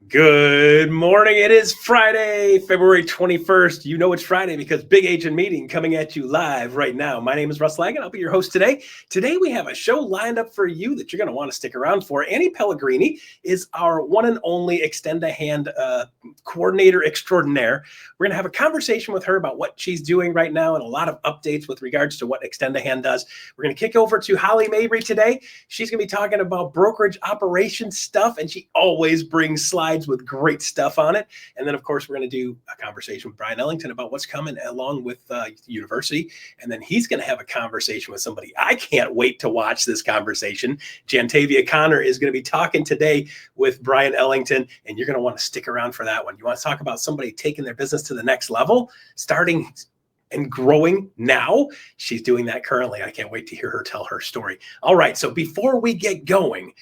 Good morning. It is Friday, February 21st. You know it's Friday because Big Agent Meeting coming at you live right now. My name is Russ Laggan. I'll be your host today. Today we have a show lined up for you that you're going to want to stick around for. Annie Pellegrini is our one and only Extend a Hand coordinator extraordinaire. We're going to have a conversation with her about what she's doing right now and a lot of updates with regards to what Extend a Hand does. We're going to kick over to Holly Mabery today. She's going to be talking about brokerage operations stuff, and she always brings slides with great stuff on it. And then, of course, we're going to do a conversation with Bryon Ellington about what's coming along with university. And then he's going to have a conversation with somebody. I can't wait to watch this conversation. Jantavia Connor is going to be talking today with Bryon Ellington, and you're going to want to stick around for that one. You want to talk about somebody taking their business to the next level, starting and growing now. She's doing that currently. I can't wait to hear her tell her story. All right. So before we get going,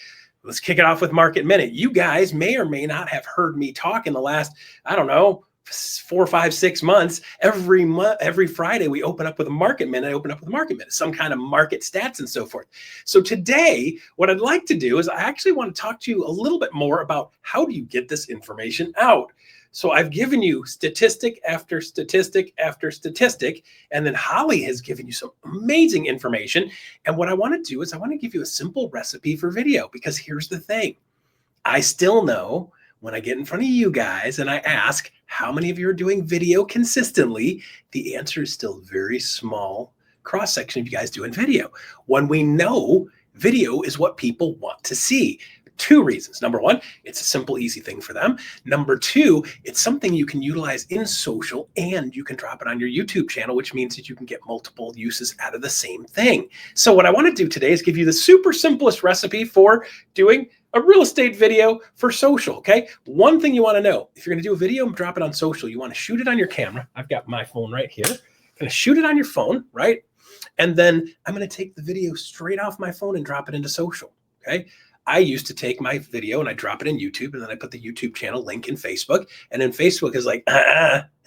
let's kick it off with Market Minute. You guys may or may not have heard me talk in the last, 4, 5, 6 months. Every Friday, we open up with a Market Minute, some kind of market stats and so forth. So today, what I'd like to do is I actually want to talk to you a little bit more about how do you get this information out. So I've given you statistic after statistic after statistic, and then Holly has given you some amazing information. And what I want to do is I want to give you a simple recipe for video, because here's the thing. I still know when I get in front of you guys and I ask how many of you are doing video consistently, the answer is still very small cross-section of you guys doing video. When we know video is what people want to see. 2 reasons. Number 1, it's a simple, easy thing for them. Number 2, it's something you can utilize in social, and you can drop it on your YouTube channel, which means that you can get multiple uses out of the same thing. So what I want to do today is give you the super simplest recipe for doing a real estate video for social, okay? One thing you want to know, if you're going to do a video and drop it on social, you want to shoot it on your camera. I've got my phone right here. I'm going to shoot it on your phone, right? And then I'm going to take the video straight off my phone and drop it into social, okay? I used to take my video and I drop it in YouTube, and then I put the YouTube channel link in Facebook, and then Facebook is like,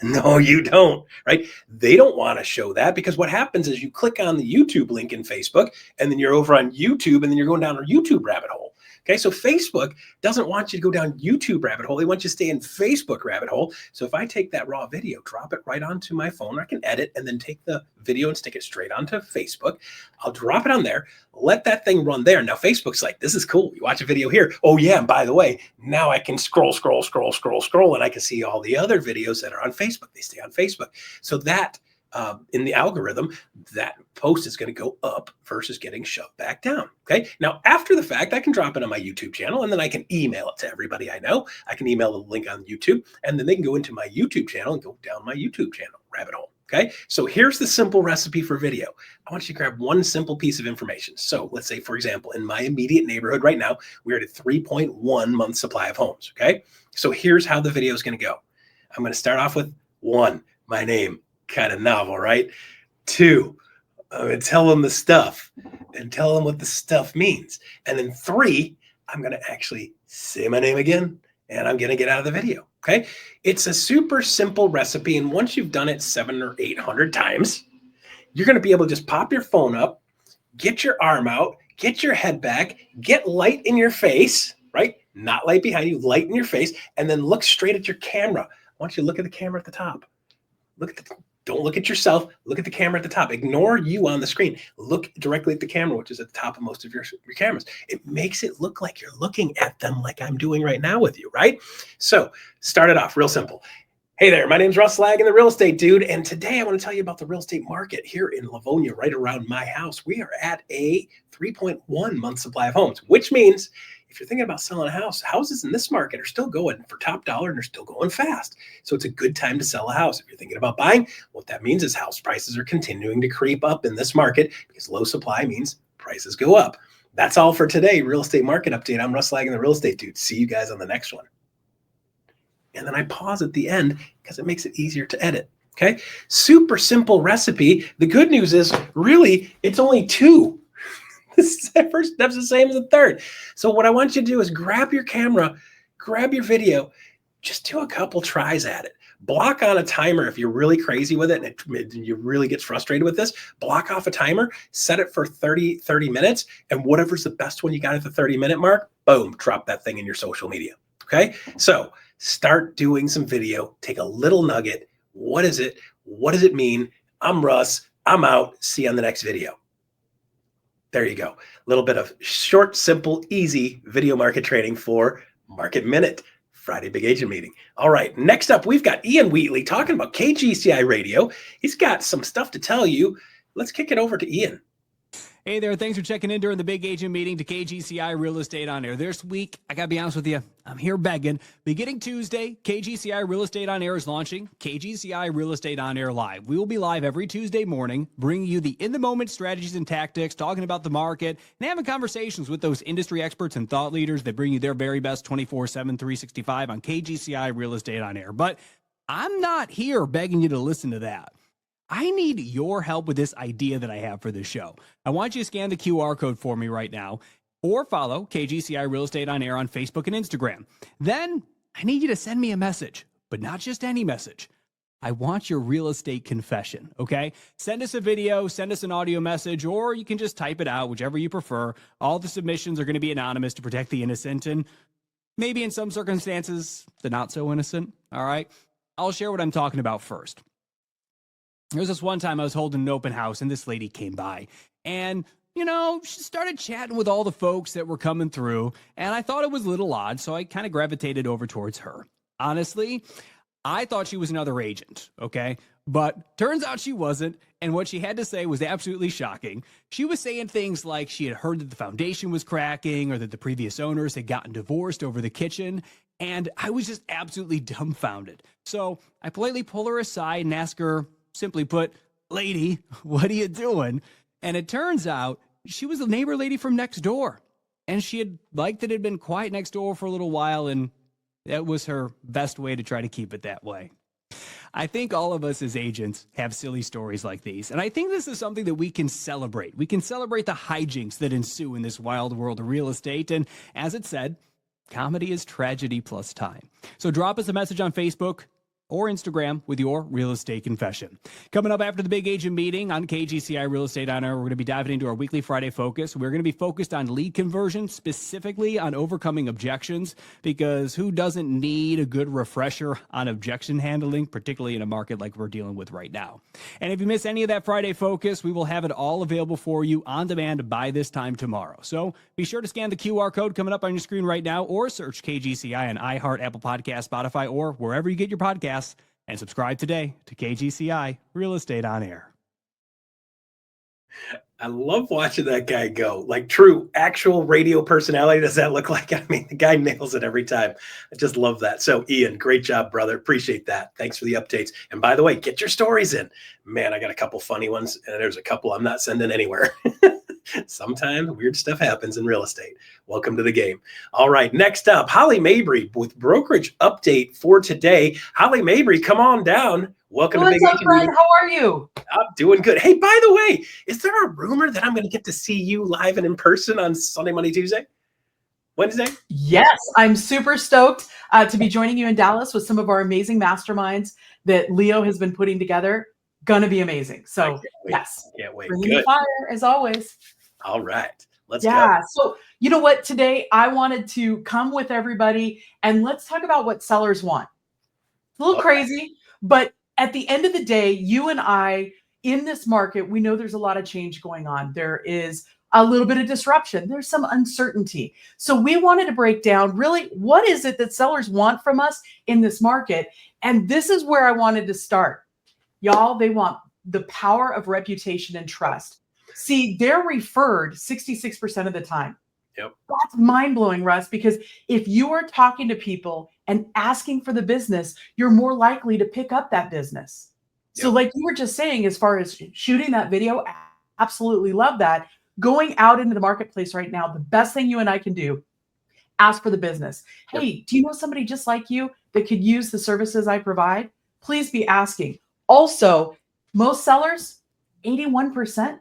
no, you don't, right? They don't want to show that, because what happens is you click on the YouTube link in Facebook, and then you're over on YouTube, and then you're going down a YouTube rabbit hole. Okay, so Facebook doesn't want you to go down YouTube rabbit hole. They want you to stay in Facebook rabbit hole. So if I take that raw video, drop it right onto my phone, I can edit and then take the video and stick it straight onto Facebook. I'll drop it on there, let that thing run there. Now Facebook's like, this is cool. You watch a video here. Oh yeah, and by the way, now I can scroll, and I can see all the other videos that are on Facebook. They stay on Facebook. So that in the algorithm, that post is going to go up versus getting shoved back down. Okay. Now, after the fact, I can drop it on my YouTube channel, and then I can email it to everybody I know. I can email the link on YouTube, and then they can go into my YouTube channel and go down my YouTube channel rabbit hole. Okay. So here's the simple recipe for video. I want you to grab one simple piece of information. So let's say, for example, in my immediate neighborhood right now, we're at a 3.1 month supply of homes. Okay. So here's how the video is going to go. I'm going to start off with 1, my name. Kind of novel, right? 2, I'm going to tell them the stuff and tell them what the stuff means. And then 3, I'm going to actually say my name again, and I'm going to get out of the video. Okay. It's a super simple recipe. And once you've done it 700 or 800 times, you're going to be able to just pop your phone up, get your arm out, get your head back, get light in your face, right? Not light behind you, light in your face, and then look straight at your camera. I want you to look at the camera at the top. Don't look at yourself. Look at the camera at the top. Ignore you on the screen. Look directly at the camera, which is at the top of most of your cameras. It makes it look like you're looking at them like I'm doing right now with you, right? So start it off real simple. Hey there, my name's Russ Laggan, the real estate dude. And today I want to tell you about the real estate market here in Livonia, right around my house. We are at a 3.1 month supply of homes, which means if you're thinking about selling a house, houses in this market are still going for top dollar, and they're still going fast. So it's a good time to sell a house. If you're thinking about buying, what that means is house prices are continuing to creep up in this market, because low supply means prices go up. That's all for today. Real estate market update. I'm Russ Laggan, the real estate dude. See you guys on the next one. And then I pause at the end because it makes it easier to edit. Okay. Super simple recipe. The good news is really it's only 2. The first step's the same as the third. So what I want you to do is grab your camera, grab your video, just do a couple tries at it. Block on a timer if you're really crazy with it and you really get frustrated with this. Block off a timer, set it for 30 minutes, and whatever's the best one you got at the 30-minute mark, boom, drop that thing in your social media. Okay. So start doing some video, take a little nugget. What is it? What does it mean? I'm Russ. I'm out. See you on the next video. There you go. A little bit of short, simple, easy video market training for Market Minute, Friday Big Agent Meeting. All right, next up, we've got Ian Wheatley talking about KGCI Radio. He's got some stuff to tell you. Let's kick it over to Ian. Hey there, thanks for checking in during the Big Agent Meeting to KGCI Real Estate On Air. This week, I gotta be honest with you, I'm here begging. Beginning Tuesday, KGCI Real Estate On Air is launching KGCI Real Estate On Air Live. We will be live every Tuesday morning, bringing you the in-the-moment strategies and tactics, talking about the market, and having conversations with those industry experts and thought leaders that bring you their very best 24/7, 365 on KGCI Real Estate On Air. But I'm not here begging you to listen to that. I need your help with this idea that I have for this show. I want you to scan the QR code for me right now or follow KGCI Real Estate On Air on Facebook and Instagram. Then I need you to send me a message, but not just any message. I want your real estate confession, okay? Send us a video, send us an audio message, or you can just type it out, whichever you prefer. All the submissions are going to be anonymous to protect the innocent, and maybe in some circumstances, the not so innocent, all right? I'll share what I'm talking about first. There was this one time I was holding an open house and this lady came by and, she started chatting with all the folks that were coming through and I thought it was a little odd. So I kind of gravitated over towards her. Honestly, I thought she was another agent. Okay. But turns out she wasn't. And what she had to say was absolutely shocking. She was saying things like she had heard that the foundation was cracking or that the previous owners had gotten divorced over the kitchen. And I was just absolutely dumbfounded. So I politely pull her aside and ask her, simply put, lady, what are you doing? And it turns out she was a neighbor lady from next door. And she had liked that it had been quiet next door for a little while. And that was her best way to try to keep it that way. I think all of us as agents have silly stories like these. And I think this is something that we can celebrate. We can celebrate the hijinks that ensue in this wild world of real estate. And as it said, comedy is tragedy plus time. So drop us a message on Facebook or Instagram with your real estate confession. Coming up after the Big Agent Meeting on KGCI Real Estate On Air, we're going to be diving into our weekly Friday focus. We're going to be focused on lead conversion, specifically on overcoming objections, because who doesn't need a good refresher on objection handling, particularly in a market like we're dealing with right now. And if you miss any of that Friday focus, we will have it all available for you on demand by this time tomorrow. So be sure to scan the QR code coming up on your screen right now or search KGCI on iHeart, Apple Podcasts, Spotify, or wherever you get your podcasts. And subscribe today to KGCI Real Estate On Air. I love watching that guy go. Like true actual radio personality. Does that look like? I mean, the guy nails it every time. I just love that. So Ian, great job, brother. Appreciate that. Thanks for the updates. And by the way, get your stories in. Man, I got a couple funny ones and there's a couple I'm not sending anywhere. Sometimes weird stuff happens in real estate. Welcome to the game. All right, next up, Holly Mabery with Brokerage update for today. Holly Mabery, come on down. Welcome to Big Agent Meeting. How are you? I'm doing good. Hey, by the way, is there a rumor that I'm going to get to see you live and in person on Sunday, Monday, Tuesday, Wednesday? Yes, I'm super stoked to be joining you in Dallas with some of our amazing masterminds that Leo has been putting together. Gonna be amazing. So yes, can't wait. Bringing the fire as always. All right, let's go. So you know what? Today I wanted to come with everybody and let's talk about what sellers want. It's a little crazy, but at the end of the day, you and I in this market, we know there's a lot of change going on. There is a little bit of disruption. There's some uncertainty. So we wanted to break down really what is it that sellers want from us in this market. And this is where I wanted to start. Y'all, they want the power of reputation and trust. See, they're referred 66% of the time. Yep. That's mind-blowing, Russ, because if you are talking to people and asking for the business, you're more likely to pick up that business. Yep. So like you were just saying, as far as shooting that video, absolutely love that. Going out into the marketplace right now, the best thing you and I can do, ask for the business. Hey, yep. Do you know somebody just like you that could use the services I provide? Please be asking. Also, most sellers, 81%,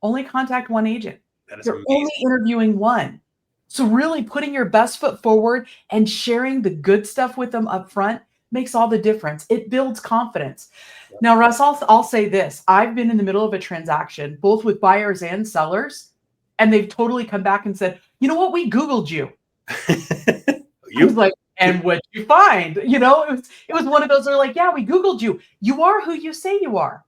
only contact one agent. They're amazing. Only interviewing one. So really putting your best foot forward and sharing the good stuff with them up front makes all the difference. It builds confidence. Yep. Now, Russ, I'll say this. I've been in the middle of a transaction, both with buyers and sellers, and they've totally come back and said, you know what? We Googled you. I was like, And what'd you find? You know, it was one of those. They're like, yeah, we Googled you. You are who you say you are.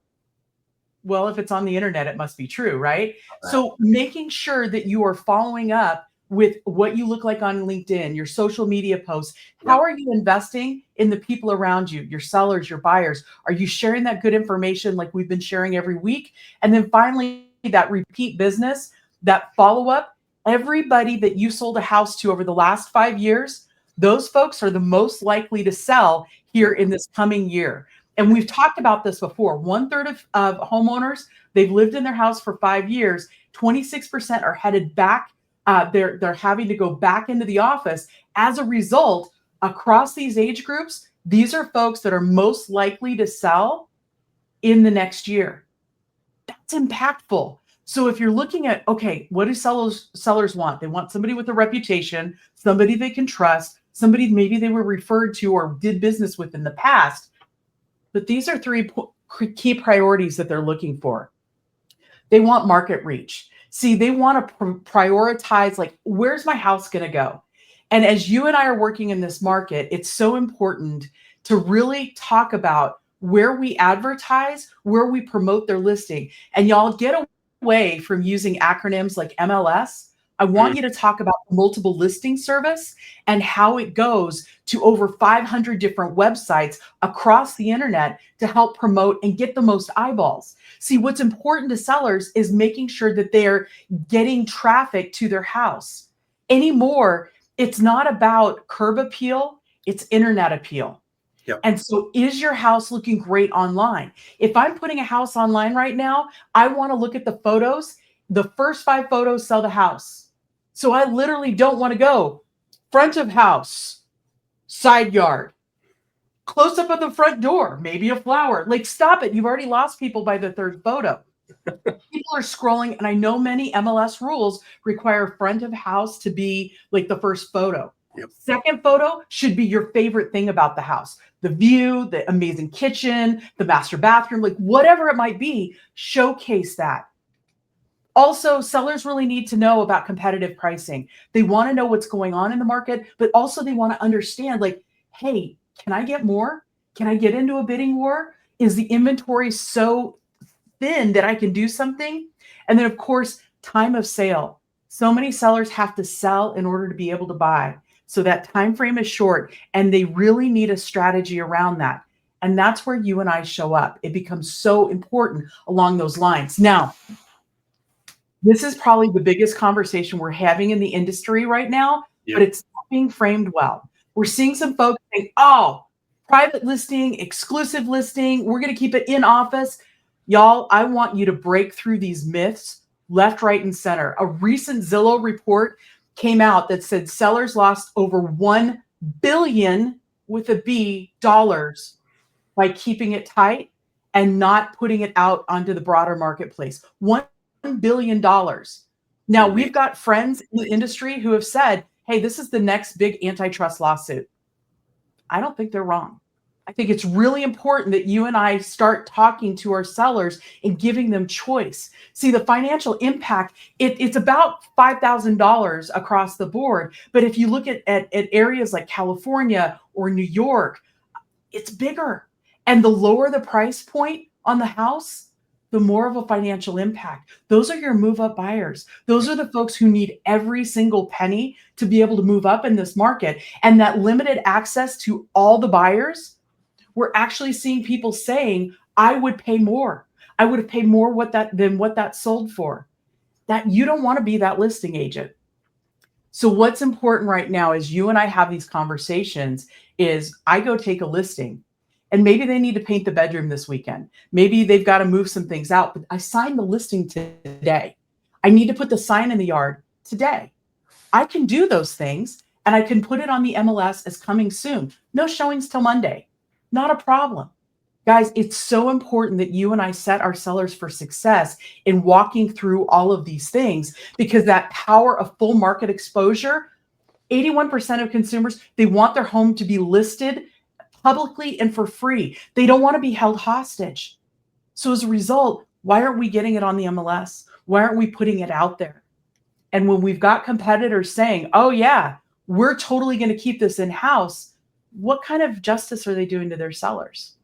Well, if it's on the internet, it must be true, right? So making sure that you are following up with what you look like on LinkedIn, your social media posts. How are you investing in the people around you, your sellers, your buyers? Are you sharing that good information like we've been sharing every week? And then finally, that repeat business, that follow-up, everybody that you sold a house to over the last 5 years, those folks are the most likely to sell here in this coming year. And we've talked about this before. 1/3 of homeowners, they've lived in their house for 5 years. 26% are headed back. They're having to go back into the office. As a result, across these age groups, these are folks that are most likely to sell in the next year. That's impactful. So if you're looking at, okay, what do sellers want? They want somebody with a reputation, somebody they can trust, somebody maybe they were referred to or did business with in the past. But these are three key priorities that they're looking for. They want market reach. See, they want to prioritize, like, where's my house going to go? And as you and I are working in this market, it's so important to really talk about where we advertise, where we promote their listing. And y'all get away from using acronyms like MLS. I want you to talk about multiple listing service and how it goes to over 500 different websites across the internet to help promote and get the most eyeballs. See, what's important to sellers is making sure that they're getting traffic to their house. Anymore, it's not about curb appeal, it's internet appeal. Yep. And so is your house looking great online? If I'm putting a house online right now, I want to look at the photos. The first 5 photos sell the house. So I literally don't want to go front of house, side yard, close up of the front door, maybe a flower. Like, stop it. You've already lost people by the 3rd photo. People are scrolling, and I know many MLS rules require front of house to be like the first photo. Yep. Second photo should be your favorite thing about the house. The view, the amazing kitchen, the master bathroom, like whatever it might be, showcase that. Also, sellers really need to know about competitive pricing. They want to know what's going on in the market, but also they want to understand, like, hey, can I get more? Can I get into a bidding war? Is the inventory so thin that I can do something? And then, of course, time of sale. So many sellers have to sell in order to be able to buy. So that time frame is short, and they really need a strategy around that. And that's where you and I show up. It becomes so important along those lines. Now, this is probably the biggest conversation we're having in the industry right now, but it's not being framed well. We're seeing some folks think, oh, private listing, exclusive listing, we're going to keep it in office. Y'all, I want you to break through these myths left, right, and center. A recent Zillow report came out that said sellers lost over $1 billion with a B dollars by keeping it tight and not putting it out onto the broader marketplace. $1 billion. Now, we've got friends in the industry who have said, hey, this is the next big antitrust lawsuit. I don't think they're wrong. I think it's really important that you and I start talking to our sellers and giving them choice. See, the financial impact, it's about $5,000 across the board. But if you look at areas like California or New York, it's bigger. And the lower the price point on the house, the more of a financial impact. Those are your move-up buyers. Those are the folks who need every single penny to be able to move up in this market. And that limited access to all the buyers, we're actually seeing people saying, I would pay more. I would have paid more than what that sold for. That you don't want to be that listing agent. So what's important right now is you and I have these conversations is I go take a listing. And maybe they need to paint the bedroom this weekend. Maybe they've got to move some things out, but I signed the listing today. I need to put the sign in the yard today. I can do those things, and I can put it on the MLS as coming soon. No showings till Monday. Not a problem. Guys, it's so important that you and I set our sellers for success in walking through all of these things, because that power of full market exposure, 81% of consumers, they want their home to be listed publicly and for free. They don't want to be held hostage. So as a result, why aren't we getting it on the MLS? Why aren't we putting it out there? And when we've got competitors saying, oh yeah, we're totally going to keep this in-house, what kind of justice are they doing to their sellers?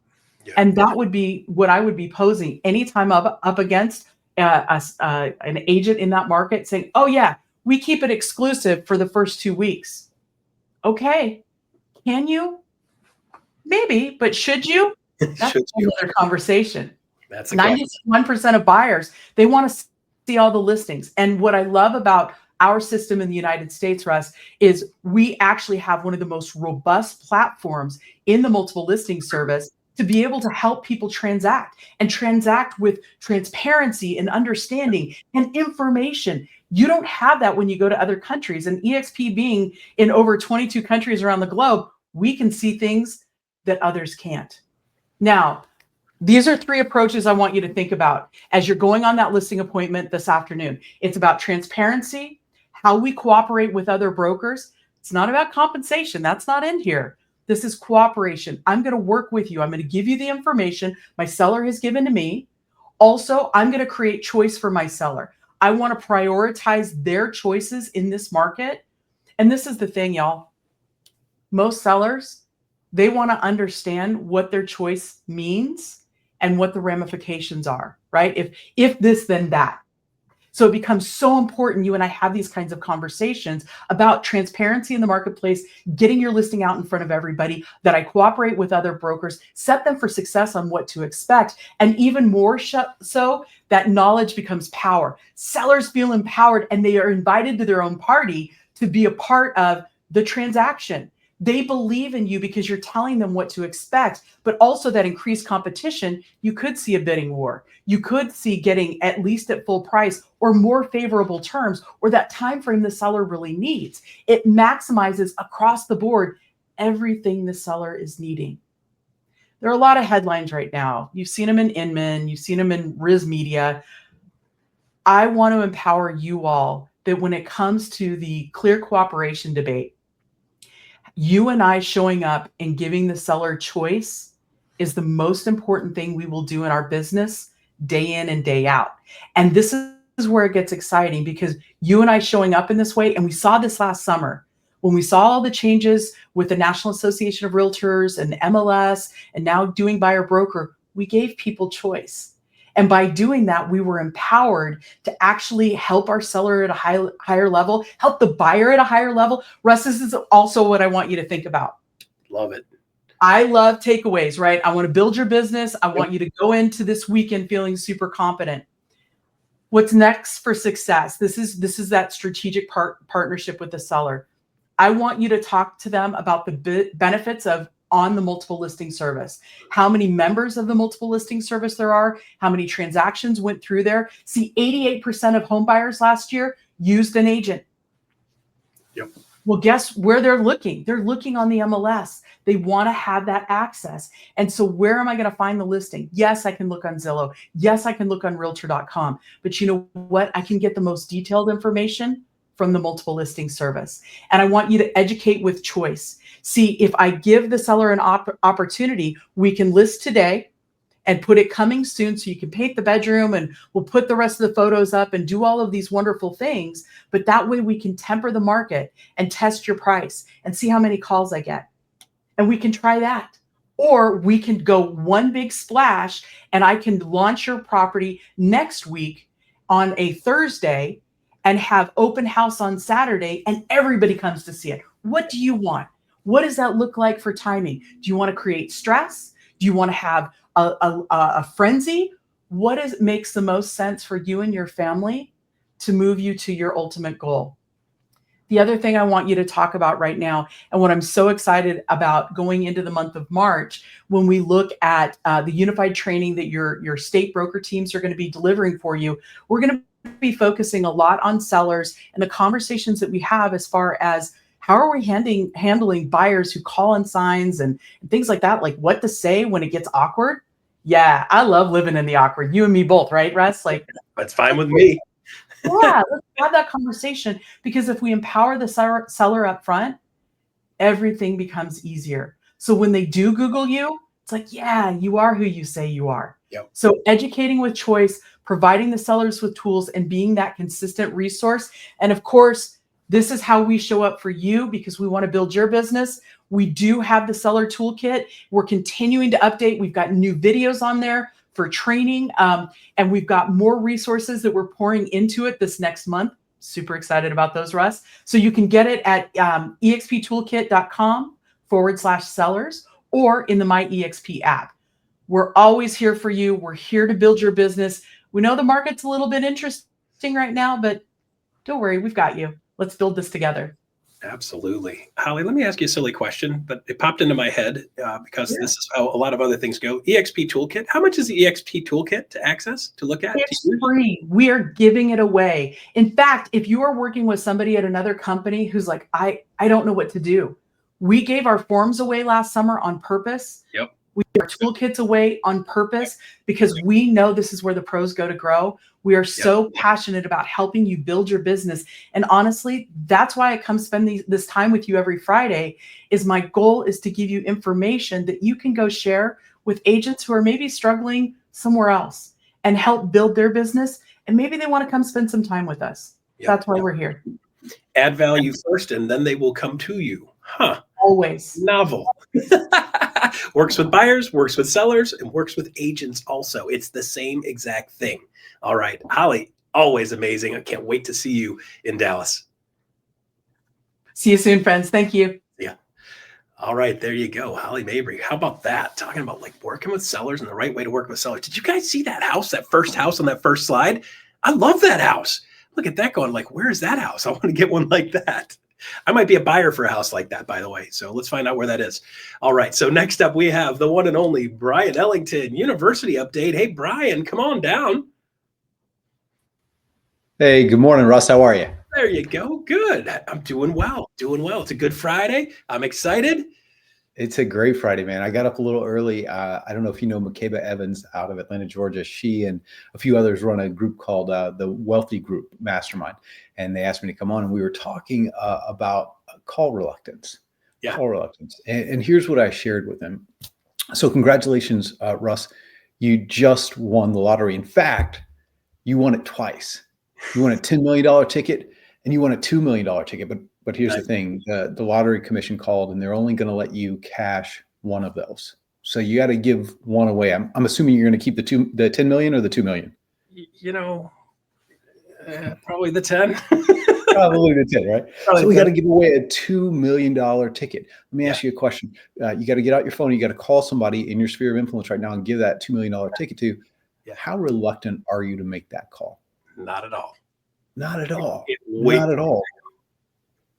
Yeah. And that would be what I would be posing anytime up against an agent in that market saying, oh yeah, we keep it exclusive for the first 2 weeks. Okay. Can you? Maybe, but should you? That's another conversation. That's 91% of buyers, they want to see all the listings. And what I love about our system in the United States, Russ, is we actually have one of the most robust platforms in the multiple listing service to be able to help people transact with transparency and understanding and information. You don't have that when you go to other countries. And EXP being in over 22 countries around the globe, we can see things that others can't. Now, these are 3 approaches I want you to think about as you're going on that listing appointment this afternoon. It's about transparency, how we cooperate with other brokers. It's not about compensation. That's not in here. This is cooperation. I'm going to work with you. I'm going to give you the information my seller has given to me. Also, I'm going to create choice for my seller. I want to prioritize their choices in this market. And this is the thing, y'all. Most sellers, they want to understand what their choice means and what the ramifications are, right? If this, then that. So it becomes so important you and I have these kinds of conversations about transparency in the marketplace, getting your listing out in front of everybody, that I cooperate with other brokers, set them for success on what to expect, and even more so that knowledge becomes power. Sellers feel empowered and they are invited to their own party to be a part of the transaction. They believe in you because you're telling them what to expect, but also that increased competition, you could see a bidding war. You could see getting at least at full price or more favorable terms, or that time frame the seller really needs. It maximizes across the board everything the seller is needing. There are a lot of headlines right now. You've seen them in Inman, you've seen them in Riz Media. I want to empower you all that when it comes to the clear cooperation debate, you and I showing up and giving the seller choice is the most important thing we will do in our business day in and day out. And this is where it gets exciting, because you and I showing up in this way, and we saw this last summer when we saw all the changes with the National Association of Realtors and MLS and now doing buyer broker, we gave people choice. And by doing that, we were empowered to actually help our seller at a higher level, help the buyer at a higher level. Russ, this is also what I want you to think about. Love it. I love takeaways, right? I want to build your business. I want you to go into this weekend feeling super confident. What's next for success? This is that strategic partnership with the seller. I want you to talk to them about the benefits of on the multiple listing service, how many members of the multiple listing service there are, how many transactions went through there. See, 88% of home buyers last year used an agent. Yep. Well, guess where they're looking? They're looking on the MLS. They want to have that access. And so where am I going to find the listing? Yes, I can look on Zillow. Yes, I can look on realtor.com. But you know what? I can get the most detailed information from the multiple listing service. And I want you to educate with choice. See, if I give the seller an opportunity, we can list today and put it coming soon so you can paint the bedroom and we'll put the rest of the photos up and do all of these wonderful things. But that way we can temper the market and test your price and see how many calls I get. And we can try that. Or we can go one big splash and I can launch your property next week on a Thursday and have open house on Saturday and everybody comes to see it. What do you want? What does that look like for timing? Do you want to create stress? Do you want to have a frenzy? What makes the most sense for you and your family to move you to your ultimate goal? The other thing I want you to talk about right now, and what I'm so excited about going into the month of March, when we look at the unified training that your state broker teams are going to be delivering for you, we're going to be focusing a lot on sellers and the conversations that we have as far as how are we handling buyers who call on signs and things like that, like what to say when it gets awkward. Yeah, I love living in the awkward. You and me both, right, Russ? Like, that's fine with me. Yeah, let's have that conversation, because if we empower the seller up front, everything becomes easier. So when they do Google you, it's like, yeah, you are who you say you are. Yep. So educating with choice, providing the sellers with tools, and being that consistent resource. And of course, This is how we show up for you because we want to build your business. We do have the seller toolkit. We're continuing to update. We've got new videos on there for training. And we've got more resources that we're pouring into it this next month. Super excited about those, Russ. So you can get it at exptoolkit.com/sellers or in the My EXP app. We're always here for you. We're here to build your business. We know the market's a little bit interesting right now, but don't worry, we've got you. Let's build this together. Absolutely. Holly, let me ask you a silly question, but it popped into my head because this is how a lot of other things go. EXP Toolkit. How much is the EXP Toolkit to access, to look at? It's free. We are giving it away. In fact, if you are working with somebody at another company who's like, I don't know what to do. We gave our forms away last summer on purpose. Yep. We gave our toolkits away on purpose because we know this is where the pros go to grow. We are so passionate about helping you build your business. And honestly, that's why I come spend this time with you every Friday. Is my goal is to give you information that you can go share with agents who are maybe struggling somewhere else and help build their business. And maybe they want to come spend some time with us. That's why we're here. Add value first, and then they will come to you. Huh. Always. Novel. Works with buyers, works with sellers, and works with agents also. It's the same exact thing. All right. Holly, always amazing. I can't wait to see you in Dallas. See you soon, friends. Thank you. Yeah. All right. There you go. Holly Mabery. How about that? Talking about like working with sellers and the right way to work with sellers. Did you guys see that house, that first house on that first slide? I love that house. Look at that going like, where is that house? I want to get one like that. I might be a buyer for a house like that, by the way. So let's find out where that is. All right. So next up, we have the one and only Bryon Ellington, University update. Hey, Bryon, come on down. Hey, good morning, Russ. How are you? There you go. Good. I'm doing well. Doing well. It's a good Friday. I'm excited. It's a great Friday, man. I got up a little early. I don't know if you know Makeba Evans out of Atlanta, Georgia. She and a few others run a group called the Wealthy Group Mastermind. And they asked me to come on, and we were talking about call reluctance. Yeah. Call reluctance. And here's what I shared with them. So congratulations, Russ. You just won the lottery. In fact, you won it twice. You won a $10 million ticket and you won a $2 million ticket. But here's the thing, the lottery commission called and they're only going to let you cash one of those. So you got to give one away. I'm assuming you're going to keep the 10 million or the 2 million. You know, probably the 10. Probably the 10, right? Probably so we got to give away a $2 million ticket. Let me ask you a question. You got to get out your phone. You got to call somebody in your sphere of influence right now and give that $2 million ticket to. How reluctant are you to make that call? Not at all. Not at all. Not at all.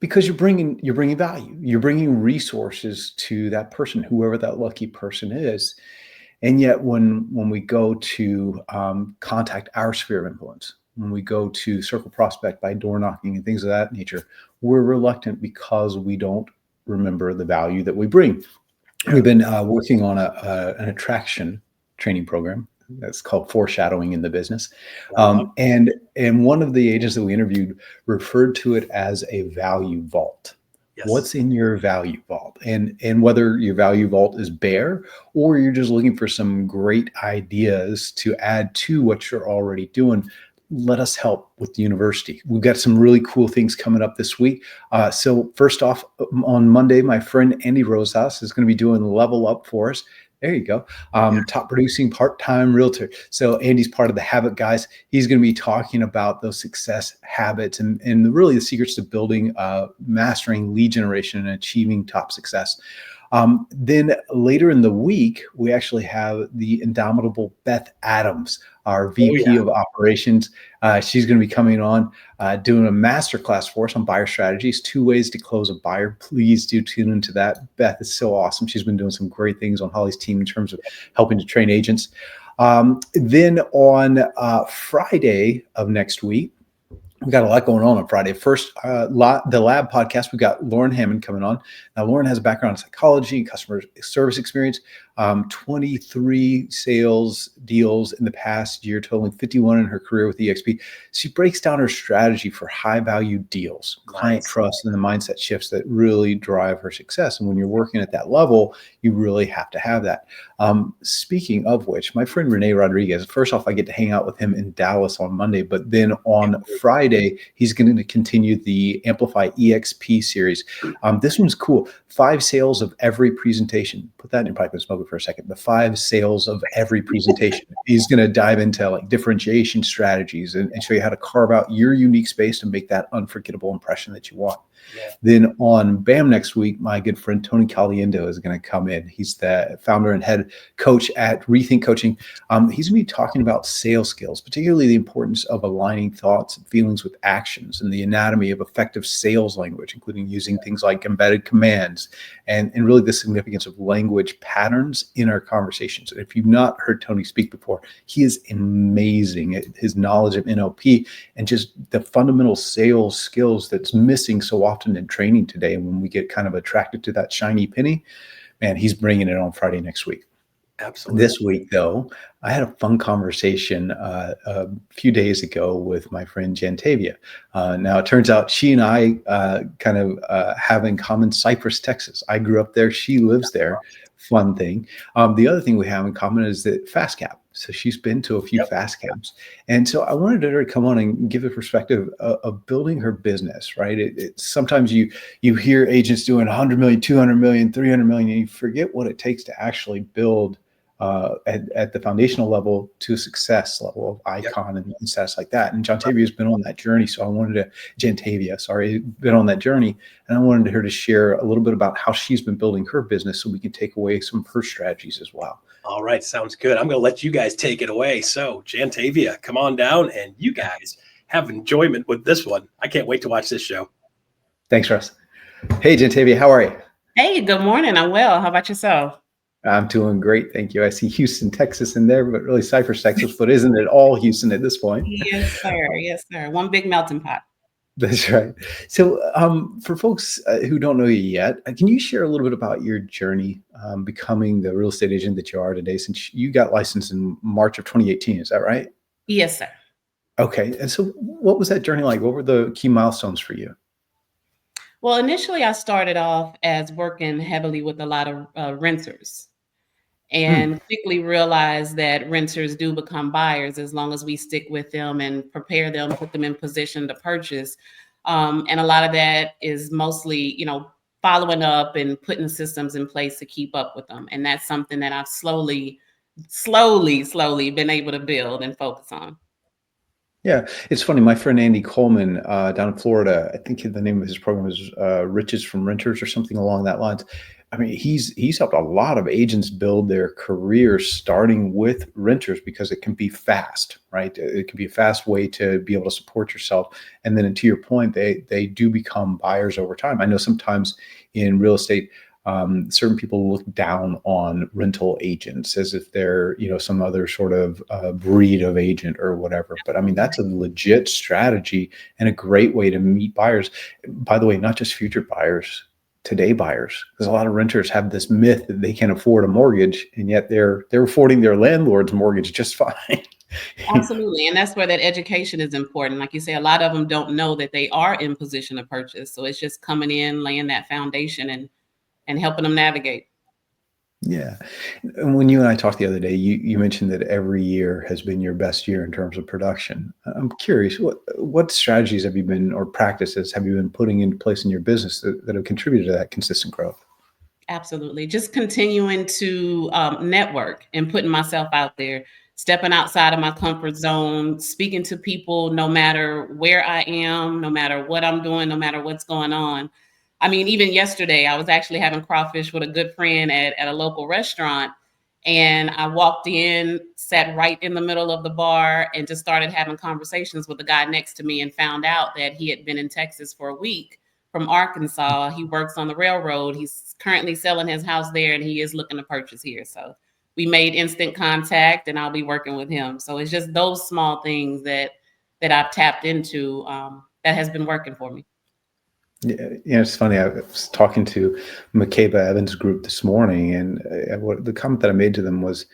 Because you're bringing value. You're bringing resources to that person, whoever that lucky person is. And yet when we go to contact our sphere of influence, when we go to circle prospect by door knocking and things of that nature, we're reluctant because we don't remember the value that we bring. We've been working on an attraction training program. That's called foreshadowing in the business. And one of the agents that we interviewed referred to it as a value vault. Yes. What's in your value vault? And whether your value vault is bare or you're just looking for some great ideas to add to what you're already doing, let us help with the university. We've got some really cool things coming up this week. So first off, on Monday, my friend Andy Rosehouse is going to be doing Level Up for us. There you go. Top producing part-time realtor. So Andy's part of the Habit Guys. He's going to be talking about those success habits and really the secrets to building, mastering lead generation and achieving top success. Then later in the week, we actually have the indomitable Beth Adams, our VP of operations. She's going to be coming on, doing a masterclass for us on buyer strategies, 2 ways to close a buyer. Please do tune into that. Beth is so awesome. She's been doing some great things on Holly's team in terms of helping to train agents. Then on Friday of next week, we got a lot going on Friday. First, the Lab podcast, we got Lauren Hammond coming on. Now, Lauren has a background in psychology and customer service experience, 23 sales deals in the past year, totaling 51 in her career with EXP. She breaks down her strategy for high-value deals, client trust, and the mindset shifts that really drive her success. And when you're working at that level, you really have to have that. Speaking of which, my friend Renee Rodriguez, first off, I get to hang out with him in Dallas on Monday, but then on Friday, Friday, he's going to continue the Amplify EXP series. This one's cool. 5 sales of every presentation. Put that in your pipe and smoke it for a second. The 5 sales of every presentation. He's going to dive into like differentiation strategies and show you how to carve out your unique space to make that unforgettable impression that you want. Yeah. Then on BAM next week, my good friend Tony Caliendo is going to come in. He's the founder and head coach at Rethink Coaching. He's going to be talking about sales skills, particularly the importance of aligning thoughts and feelings with actions and the anatomy of effective sales language, including using things like embedded commands and really the significance of language patterns in our conversations. And if you've not heard Tony speak before, he is amazing at his knowledge of NLP and just the fundamental sales skills that's missing so often in training today. And when we get kind of attracted to that shiny penny, man, he's bringing it on Friday next week. Absolutely. This week, though, I had a fun conversation a few days ago with my friend Jantavia. Now, it turns out she and I kind of have in common Cypress, Texas. I grew up there. She lives there. Fun thing. The other thing we have in common is that FastCap. So she's been to a few FastCaps. And so I wanted her to come on and give a perspective of building her business, right? Sometimes you hear agents doing 100 million, 200 million, 300 million, and you forget what it takes to actually build at the foundational level to a success level of icon and status like that. And Jantavia has been on that journey. So I wanted been on that journey. And I wanted her to share a little bit about how she's been building her business so we can take away some of her strategies as well. All right. Sounds good. I'm going to let you guys take it away. So Jantavia, come on down and you guys have enjoyment with this one. I can't wait to watch this show. Thanks, Russ. Hey, Jantavia, how are you? Hey, good morning. I'm well. How about yourself? I'm doing great. Thank you. I see Houston, Texas in there, but really Cypress, Texas, but isn't it all Houston at this point? Yes, sir. Yes, sir. One big melting pot. That's right. So for folks who don't know you yet, can you share a little bit about your journey becoming the real estate agent that you are today, since you got licensed in March of 2018? Is that right? Yes, sir. Okay. And so what was that journey like? What were the key milestones for you? Well, initially, I started off as working heavily with a lot of renters. And quickly realized that renters do become buyers as long as we stick with them and prepare them, put them in position to purchase. And a lot of that is mostly, following up and putting systems in place to keep up with them. And that's something that I've slowly been able to build and focus on. Yeah, it's funny. My friend Andy Coleman down in Florida, I think the name of his program is Riches from Renters or something along that lines. I mean, he's helped a lot of agents build their careers starting with renters because it can be fast, right? It can be a fast way to be able to support yourself. And then to your point, they do become buyers over time. I know sometimes in real estate, certain people look down on rental agents as if they're, some other sort of breed of agent or whatever. But I mean, that's a legit strategy and a great way to meet buyers. By the way, not just future buyers, today buyers, because a lot of renters have this myth that they can't afford a mortgage, and yet they're affording their landlord's mortgage just fine. Absolutely. And that's where that education is important. Like you say, a lot of them don't know that they are in position to purchase. So it's just coming in, laying that foundation and helping them navigate. Yeah. And when you and I talked the other day, you mentioned that every year has been your best year in terms of production. I'm curious, what strategies have you been, or practices have you been putting into place in your business that have contributed to that consistent growth? Absolutely. Just continuing to network and putting myself out there, stepping outside of my comfort zone, speaking to people, no matter where I am, no matter what I'm doing, no matter what's going on. I mean, even yesterday, I was actually having crawfish with a good friend at a local restaurant. And I walked in, sat right in the middle of the bar, and just started having conversations with the guy next to me, and found out that he had been in Texas for a week from Arkansas. He works on the railroad. He's currently selling his house there, and he is looking to purchase here. So we made instant contact, and I'll be working with him. So it's just those small things that I've tapped into that has been working for me. Yeah, it's funny. I was talking to McCabe Evans' group this morning, and the comment that I made to them was,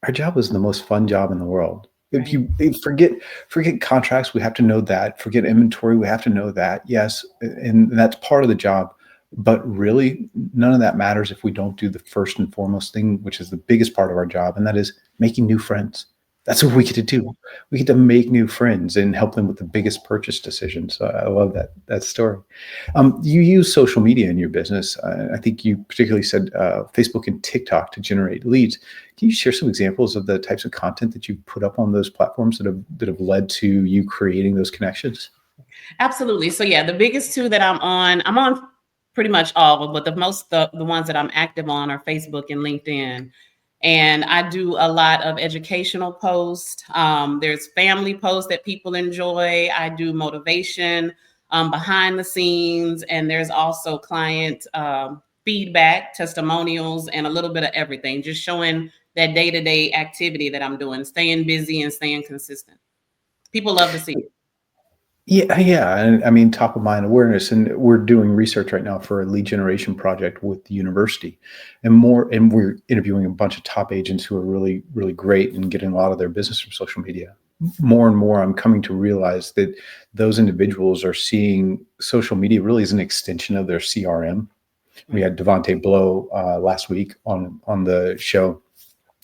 our job is the most fun job in the world. If you forget contracts, we have to know that. Forget inventory, we have to know that. Yes, and that's part of the job. But really, none of that matters if we don't do the first and foremost thing, which is the biggest part of our job, and that is making new friends. That's what we get to do. We get to make new friends and help them with the biggest purchase decisions. So I love that story. You use social media in your business. I think you particularly said Facebook and TikTok to generate leads. Can you share some examples of the types of content that you put up on those platforms that have led to you creating those connections? Absolutely. So yeah, the biggest two that I'm on pretty much all, but the ones that I'm active on are Facebook and LinkedIn. And I do a lot of educational posts. There's family posts that people enjoy. I do motivation behind the scenes, and there's also client feedback, testimonials, and a little bit of everything, just showing that day-to-day activity that I'm doing, staying busy and staying consistent. People love to see it. Yeah, and I mean top of mind awareness, and we're doing research right now for a lead generation project with the university, and we're interviewing a bunch of top agents who are really, really great and getting a lot of their business from social media. More and more, I'm coming to realize that those individuals are seeing social media really as an extension of their CRM. We had Devontae Blow last week on the show,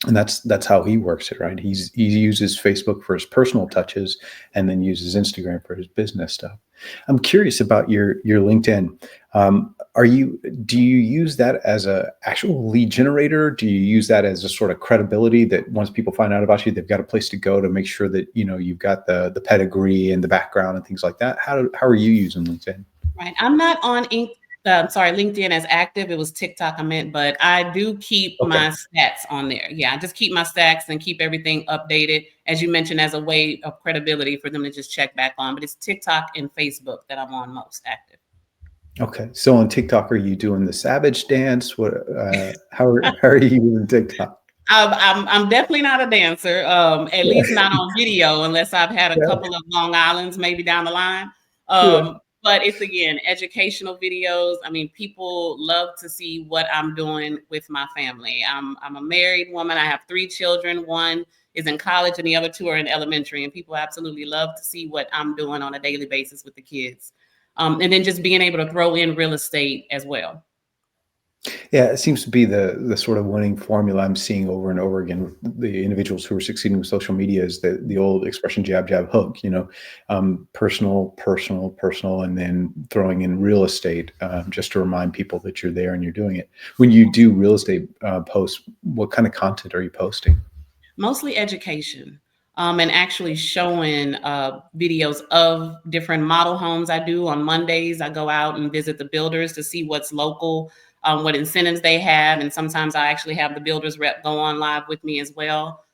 and that's how he works it, right? He uses Facebook for his personal touches and then uses Instagram for his business stuff. I'm curious about your LinkedIn. Do you use that as a actual lead generator? Do you use that as a sort of credibility that once people find out about you, they've got a place to go to make sure that you've got the pedigree and the background and things like that? How are you using LinkedIn? Right. I'm not on LinkedIn as active. It was TikTok I meant, but I do keep my stats on there. Yeah, I just keep my stats and keep everything updated, as you mentioned, as a way of credibility for them to just check back on. But it's TikTok and Facebook that I'm on most active. Okay, so on TikTok, are you doing the savage dance? What? How are you using TikTok? I'm definitely not a dancer. At least not on video, unless I've had a couple of Long Islands maybe down the line. But it's, again, educational videos. I mean, people love to see what I'm doing with my family. I'm a married woman. I have 3 children. One is in college and the other 2 are in elementary. And people absolutely love to see what I'm doing on a daily basis with the kids. And then just being able to throw in real estate as well. Yeah, it seems to be the sort of winning formula I'm seeing over and over again with the individuals who are succeeding with social media is the old expression jab, jab, hook, personal, personal, personal, and then throwing in real estate just to remind people that you're there and you're doing it. When you do real estate posts, what kind of content are you posting? Mostly education. And actually showing videos of different model homes I do. On Mondays, I go out and visit the builders to see what's local, what incentives they have. And sometimes I actually have the builders rep go on live with me as well.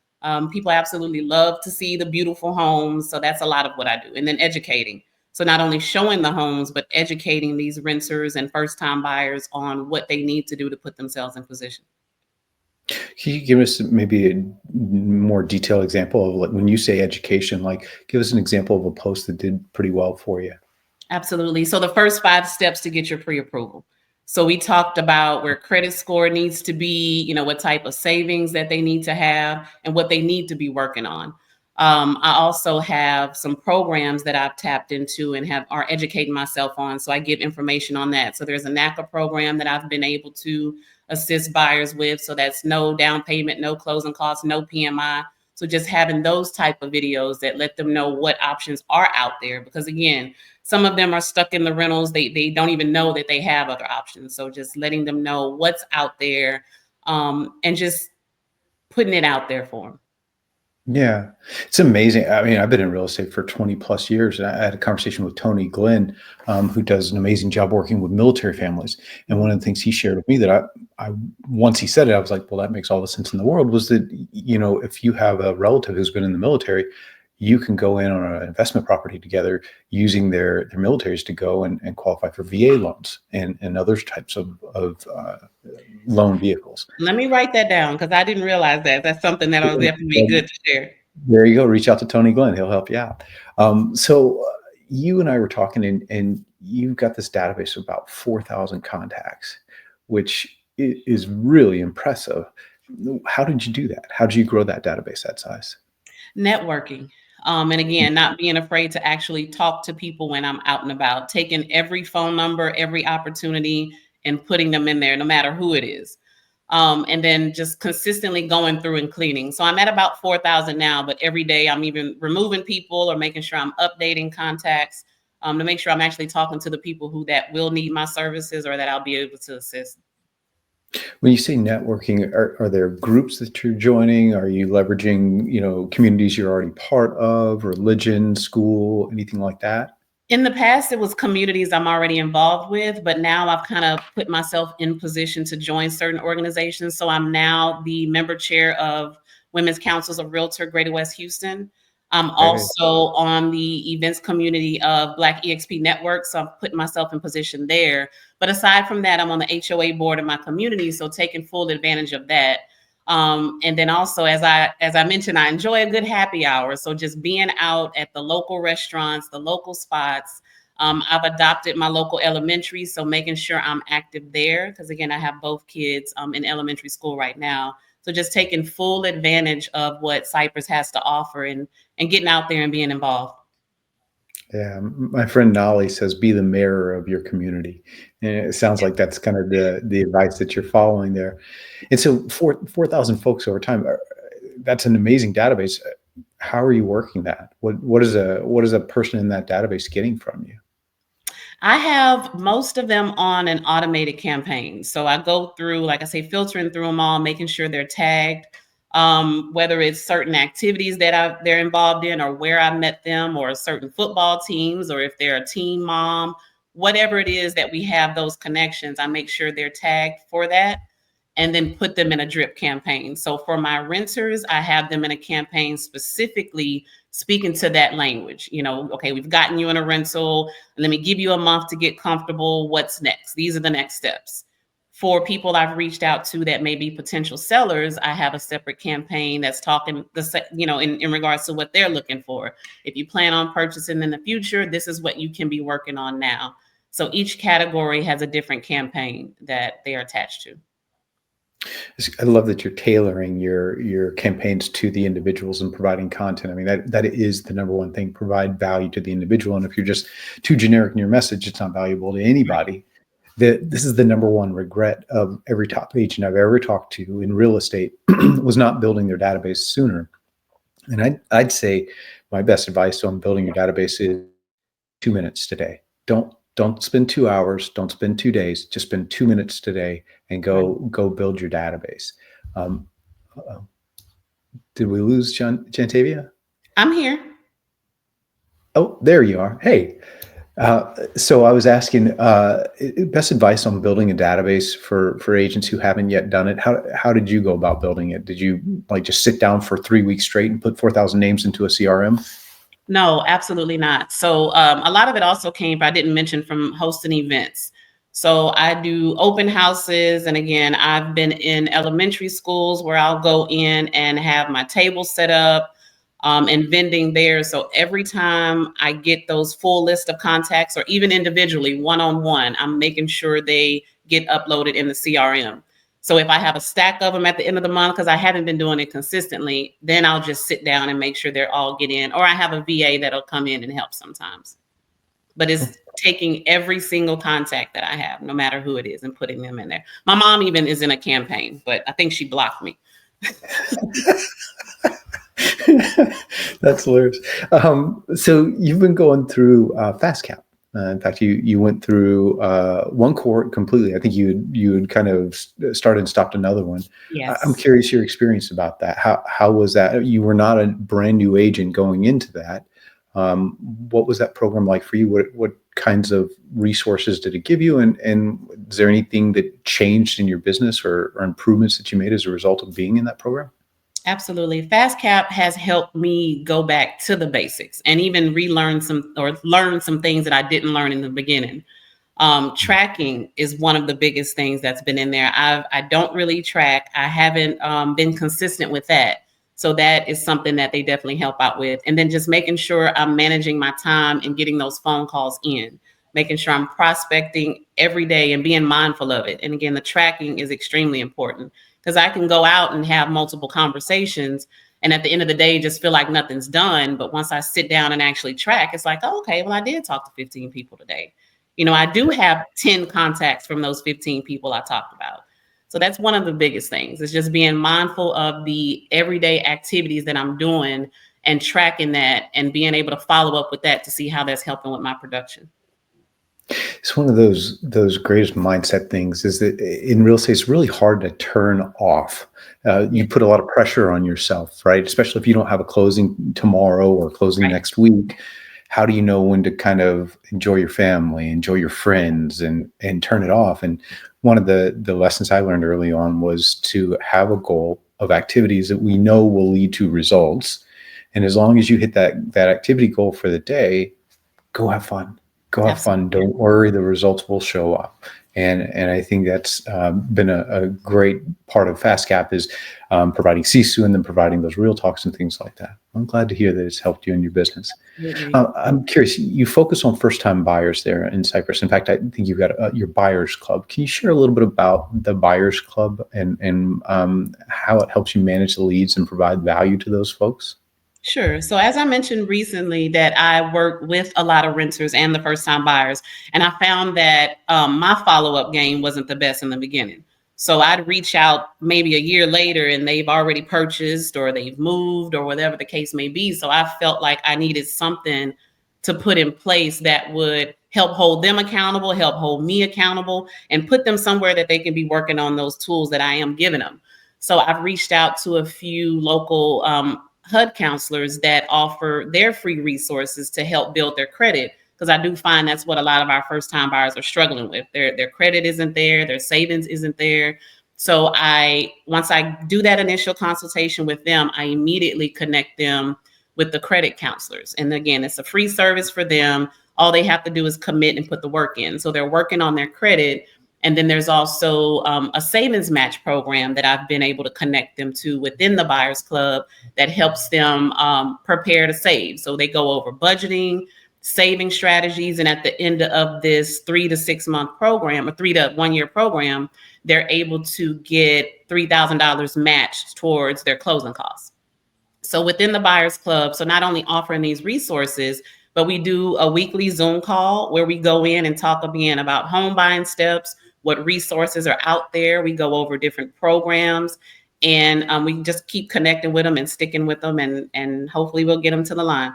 People absolutely love to see the beautiful homes. So that's a lot of what I do. And then educating. So not only showing the homes, but educating these renters and first-time buyers on what they need to do to put themselves in position. Can you give us maybe a more detailed example of, like, when you say education, like give us an example of a post that did pretty well for you? Absolutely. So the first 5 steps to get your pre-approval. So we talked about where credit score needs to be, what type of savings that they need to have and what they need to be working on. I also have some programs that I've tapped into and are educating myself on. So I give information on that. So there's a NACA program that I've been able to assist buyers with. So that's no down payment, no closing costs, no PMI. So just having those type of videos that let them know what options are out there, because again, some of them are stuck in the rentals. They don't even know that they have other options. So just letting them know what's out there and just putting it out there for them. Yeah, it's amazing. I mean, I've been in real estate for 20 plus years. And I had a conversation with Tony Glenn, who does an amazing job working with military families. And one of the things he shared with me that I once he said it, I was like, well, that makes all the sense in the world, was that, if you have a relative who's been in the military, you can go in on an investment property together using their militaries to go and qualify for VA loans and other types of loan vehicles. Let me write that down, because I didn't realize that. That's something that'll definitely be good to share. There you go. Reach out to Tony Glenn. He'll help you out. So you and I were talking, and you've got this database of about 4,000 contacts, which is really impressive. How did you do that? How did you grow that database that size? Networking. And again, not being afraid to actually talk to people when I'm out and about, taking every phone number, every opportunity, and putting them in there, no matter who it is. And then just consistently going through and cleaning. So I'm at about 4,000 now, but every day I'm even removing people or making sure I'm updating contacts to make sure I'm actually talking to the people who that will need my services or that I'll be able to assist. When you say networking, are there groups that you're joining? Are you leveraging, communities you're already part of, religion, school, anything like that? In the past, it was communities I'm already involved with, but now I've kind of put myself in position to join certain organizations. So I'm now the member chair of Women's Councils of Realtor Greater West Houston. I'm also on the events community of Black EXP Network, so I'm putting myself in position there. But aside from that, I'm on the HOA board in my community, so taking full advantage of that. And then also, as I mentioned, I enjoy a good happy hour. So just being out at the local restaurants, the local spots. I've adopted my local elementary, so making sure I'm active there. Because again, I have both kids in elementary school right now. So just taking full advantage of what Cypress has to offer and getting out there and being involved. Yeah, my friend Nolly says, be the mayor of your community. And it sounds like that's kind of the advice that you're following there. And so 4,000 folks over time, that's an amazing database. How are you working that? What is a person in that database getting from you? I have most of them on an automated campaign. So I go through, like I say, filtering through them all, making sure they're tagged. Whether it's certain activities that they're involved in or where I met them or certain football teams or if they're a teen mom, whatever it is that we have those connections, I make sure they're tagged for that and then put them in a drip campaign. So for my renters, I have them in a campaign specifically speaking to that language. Okay, we've gotten you in a rental. Let me give you a month to get comfortable. What's next? These are the next steps. For people I've reached out to that may be potential sellers, I have a separate campaign that's talking, in regards to what they're looking for. If you plan on purchasing in the future, this is what you can be working on now. So each category has a different campaign that they are attached to. I love that you're tailoring your campaigns to the individuals and providing content. I mean, that is the number one thing, provide value to the individual. And if you're just too generic in your message, it's not valuable to anybody. This is the number one regret of every top agent I've ever talked to in real estate was not building their database sooner. And I'd say my best advice on building your database is 2 minutes today. Don't spend 2 hours. Don't spend 2 days. Just spend 2 minutes today and go build your database. Did we lose Jantavia? I'm here. Oh, there you are. Hey. So I was asking best advice on building a database for agents who haven't yet done it. How did you go about building it? Did you just sit down for 3 weeks straight and put 4,000 names into a CRM? No, absolutely not. So a lot of it also came, I didn't mention, from hosting events. So I do open houses. And again, I've been in elementary schools where I'll go in and have my table set up. And vending there. So every time I get those full list of contacts or even individually one-on-one, I'm making sure they get uploaded in the CRM. So if I have a stack of them at the end of the month, because I haven't been doing it consistently, then I'll just sit down and make sure they're all get in, or I have a VA that'll come in and help sometimes. But it's taking every single contact that I have, no matter who it is, and putting them in there. My mom even is in a campaign, but I think she blocked me. That's hilarious. So you've been going through FastCap. In fact, you went through one court completely. I think you had kind of started and stopped another one. Yes. I'm curious your experience about that. How was that? You were not a brand new agent going into that. What was that program like for you? What kinds of resources did it give you? And is there anything that changed in your business or improvements that you made as a result of being in that program? Absolutely. FastCap has helped me go back to the basics and even learn some things that I didn't learn in the beginning. Tracking is one of the biggest things that's been in there. I don't really track. I haven't been consistent with that. So that is something that they definitely help out with. And then just making sure I'm managing my time and getting those phone calls in, making sure I'm prospecting every day and being mindful of it. And again, the tracking is extremely important. Because I can go out and have multiple conversations and at the end of the day, just feel like nothing's done. But once I sit down and actually track, it's like, oh, okay, well, I did talk to 15 people today. I do have 10 contacts from those 15 people I talked about. So that's one of the biggest things. It's just being mindful of the everyday activities that I'm doing and tracking that and being able to follow up with that to see how that's helping with my production. It's one of those greatest mindset things is that in real estate, it's really hard to turn off. You put a lot of pressure on yourself, right? Especially if you don't have a closing tomorrow or closing next week. How do you know when to kind of enjoy your family, enjoy your friends, and turn it off? And one of the lessons I learned early on was to have a goal of activities that we know will lead to results. And as long as you hit that activity goal for the day, go have fun. Go have fun. Don't worry, the results will show up. And I think that's been a great part of FastCap is providing CSU and then providing those real talks and things like that. I'm glad to hear that it's helped you in your business. I'm curious, you focus on first-time buyers there in Cypress. In fact, I think you've got your Buyers Club. Can you share a little bit about the Buyers Club and how it helps you manage the leads and provide value to those folks? Sure. So as I mentioned recently that I work with a lot of renters and the first time buyers, and I found that my follow-up game wasn't the best in the beginning. So I'd reach out maybe a year later and they've already purchased or they've moved or whatever the case may be. So I felt like I needed something to put in place that would help hold them accountable, help hold me accountable, and put them somewhere that they can be working on those tools that I am giving them. So I've reached out to a few local HUD counselors that offer their free resources to help build their credit, because I do find that's what a lot of our first time buyers are struggling with. Their credit isn't there, their savings isn't there. So once I do that initial consultation with them, I immediately connect them with the credit counselors. And again, it's a free service for them. All they have to do is commit and put the work in. So they're working on their credit. And then there's also a savings match program that I've been able to connect them to within the Buyers Club that helps them prepare to save. So they go over budgeting, saving strategies, and at the end of this 3 to 6 month program, or 3 to 1 year program, they're able to get $3,000 matched towards their closing costs. So within the Buyers Club, so not only offering these resources, but we do a weekly Zoom call where we go in and talk again about home buying steps, what resources are out there. We go over different programs, and we just keep connecting with them and sticking with them, and hopefully we'll get them to the line.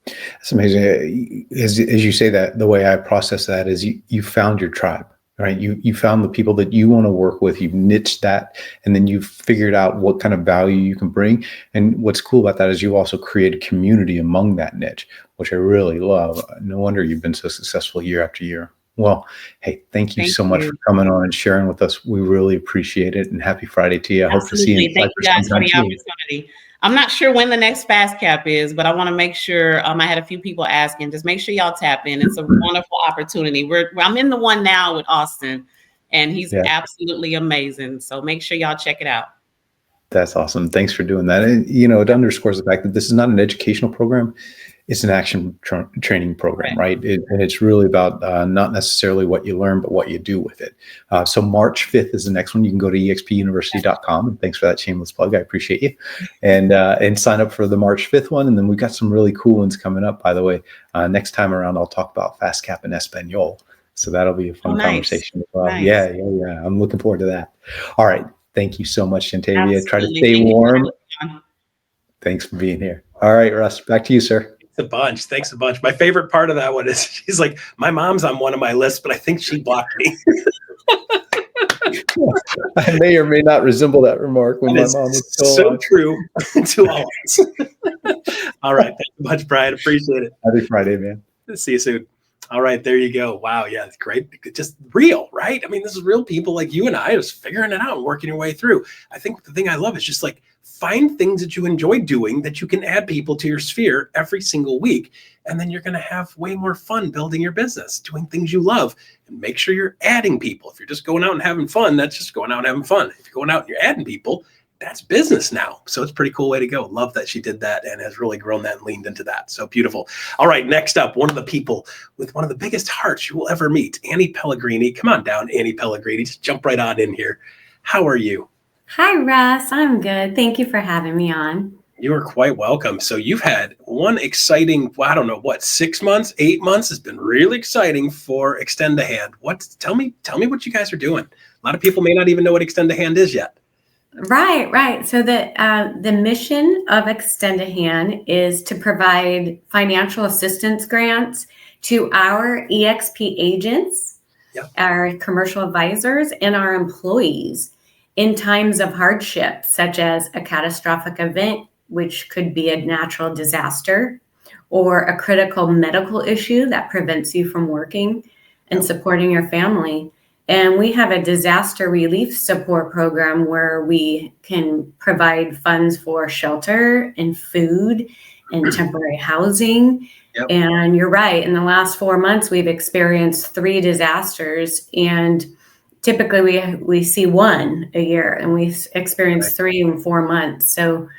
That's amazing. As you say that, the way I process that is you found your tribe, right? You found the people that you want to work with. You've niched that, and then you've figured out what kind of value you can bring. And what's cool about that is you also create a community among that niche, which I really love. No wonder you've been so successful year after year. Well, hey, thank you so much for coming on and sharing with us. We really appreciate it, and happy Friday to you. I hope to see you in Thank you guys for the opportunity. I'm not sure when the next FastCap is, but I want to make sure, I had a few people asking, just make sure y'all tap in. It's a wonderful opportunity. I'm in the one now with Austin, and he's absolutely amazing. So make sure y'all check it out. That's awesome. Thanks for doing that. And, it underscores the fact that this is not an educational program. It's an action training program, right? And it's really about not necessarily what you learn, but what you do with it. So March 5th is the next one. You can go to expuniversity.com. And thanks for that shameless plug. I appreciate you. And sign up for the March 5th one. And then we've got some really cool ones coming up, by the way. Next time around, I'll talk about FastCap and Espanol. So that'll be a fun conversation as well. Nice. Yeah. I'm looking forward to that. All right. Thank you so much, Jantavia. Absolutely. Try to stay warm. Thanks for being here. All right, Russ, back to you, sir. Thanks a bunch. My favorite part of that one is she's like, my mom's on one of my lists, but I think she blocked me. I may or may not resemble that remark when my mom was so true to all of us. All right. Thanks a bunch, Bryon. Appreciate it. Happy Friday, man. See you soon. All right, there you go. Wow, yeah, it's great. Just real, right? I mean, this is real people like you and I just figuring it out and working your way through. I think the thing I love is just like find things that you enjoy doing that you can add people to your sphere every single week. And then you're going to have way more fun building your business, doing things you love, and make sure you're adding people. If you're just going out and having fun, that's just going out and having fun. If you're going out and you're adding people, that's business now. So it's a pretty cool way to go. Love that she did that and has really grown that and leaned into that. So beautiful. All right, next up, one of the people with one of the biggest hearts you will ever meet, Annie Pellegrini. Come on down, Annie Pellegrini. Just jump right on in here. How are you? Hi, Russ. I'm good. Thank you for having me on. You are quite welcome. So you've had one exciting, I don't know what, 6 months, 8 months has been really exciting for Extend a Hand. Tell me what you guys are doing. A lot of people may not even know what Extend a Hand is yet. Right. So the mission of Extend a Hand is to provide financial assistance grants to our EXP agents, our commercial advisors, and our employees in times of hardship, such as a catastrophic event, which could be a natural disaster, or a critical medical issue that prevents you from working and supporting your family. And we have a disaster relief support program where we can provide funds for shelter and food and temporary housing. And you're right, in the last 4 months, we've experienced 3 disasters, and typically we see 1 a year, and we've experienced 3 in 4 months. So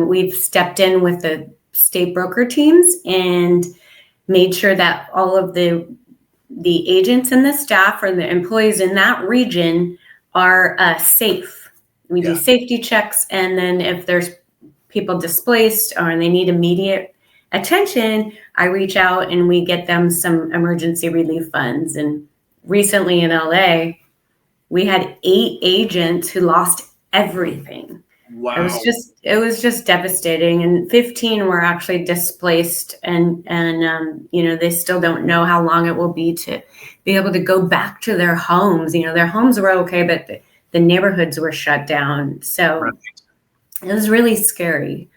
we've stepped in with the state broker teams and made sure that all of the agents and the staff or the employees in that region are safe. We do safety checks, and then if there's people displaced or they need immediate attention, I reach out and we get them some emergency relief funds. And recently in LA, we had 8 agents who lost everything. Wow. It was just devastating. And 15 were actually displaced, and they still don't know how long it will be to be able to go back to their homes. Their homes were okay, but the neighborhoods were shut down. So it was really scary.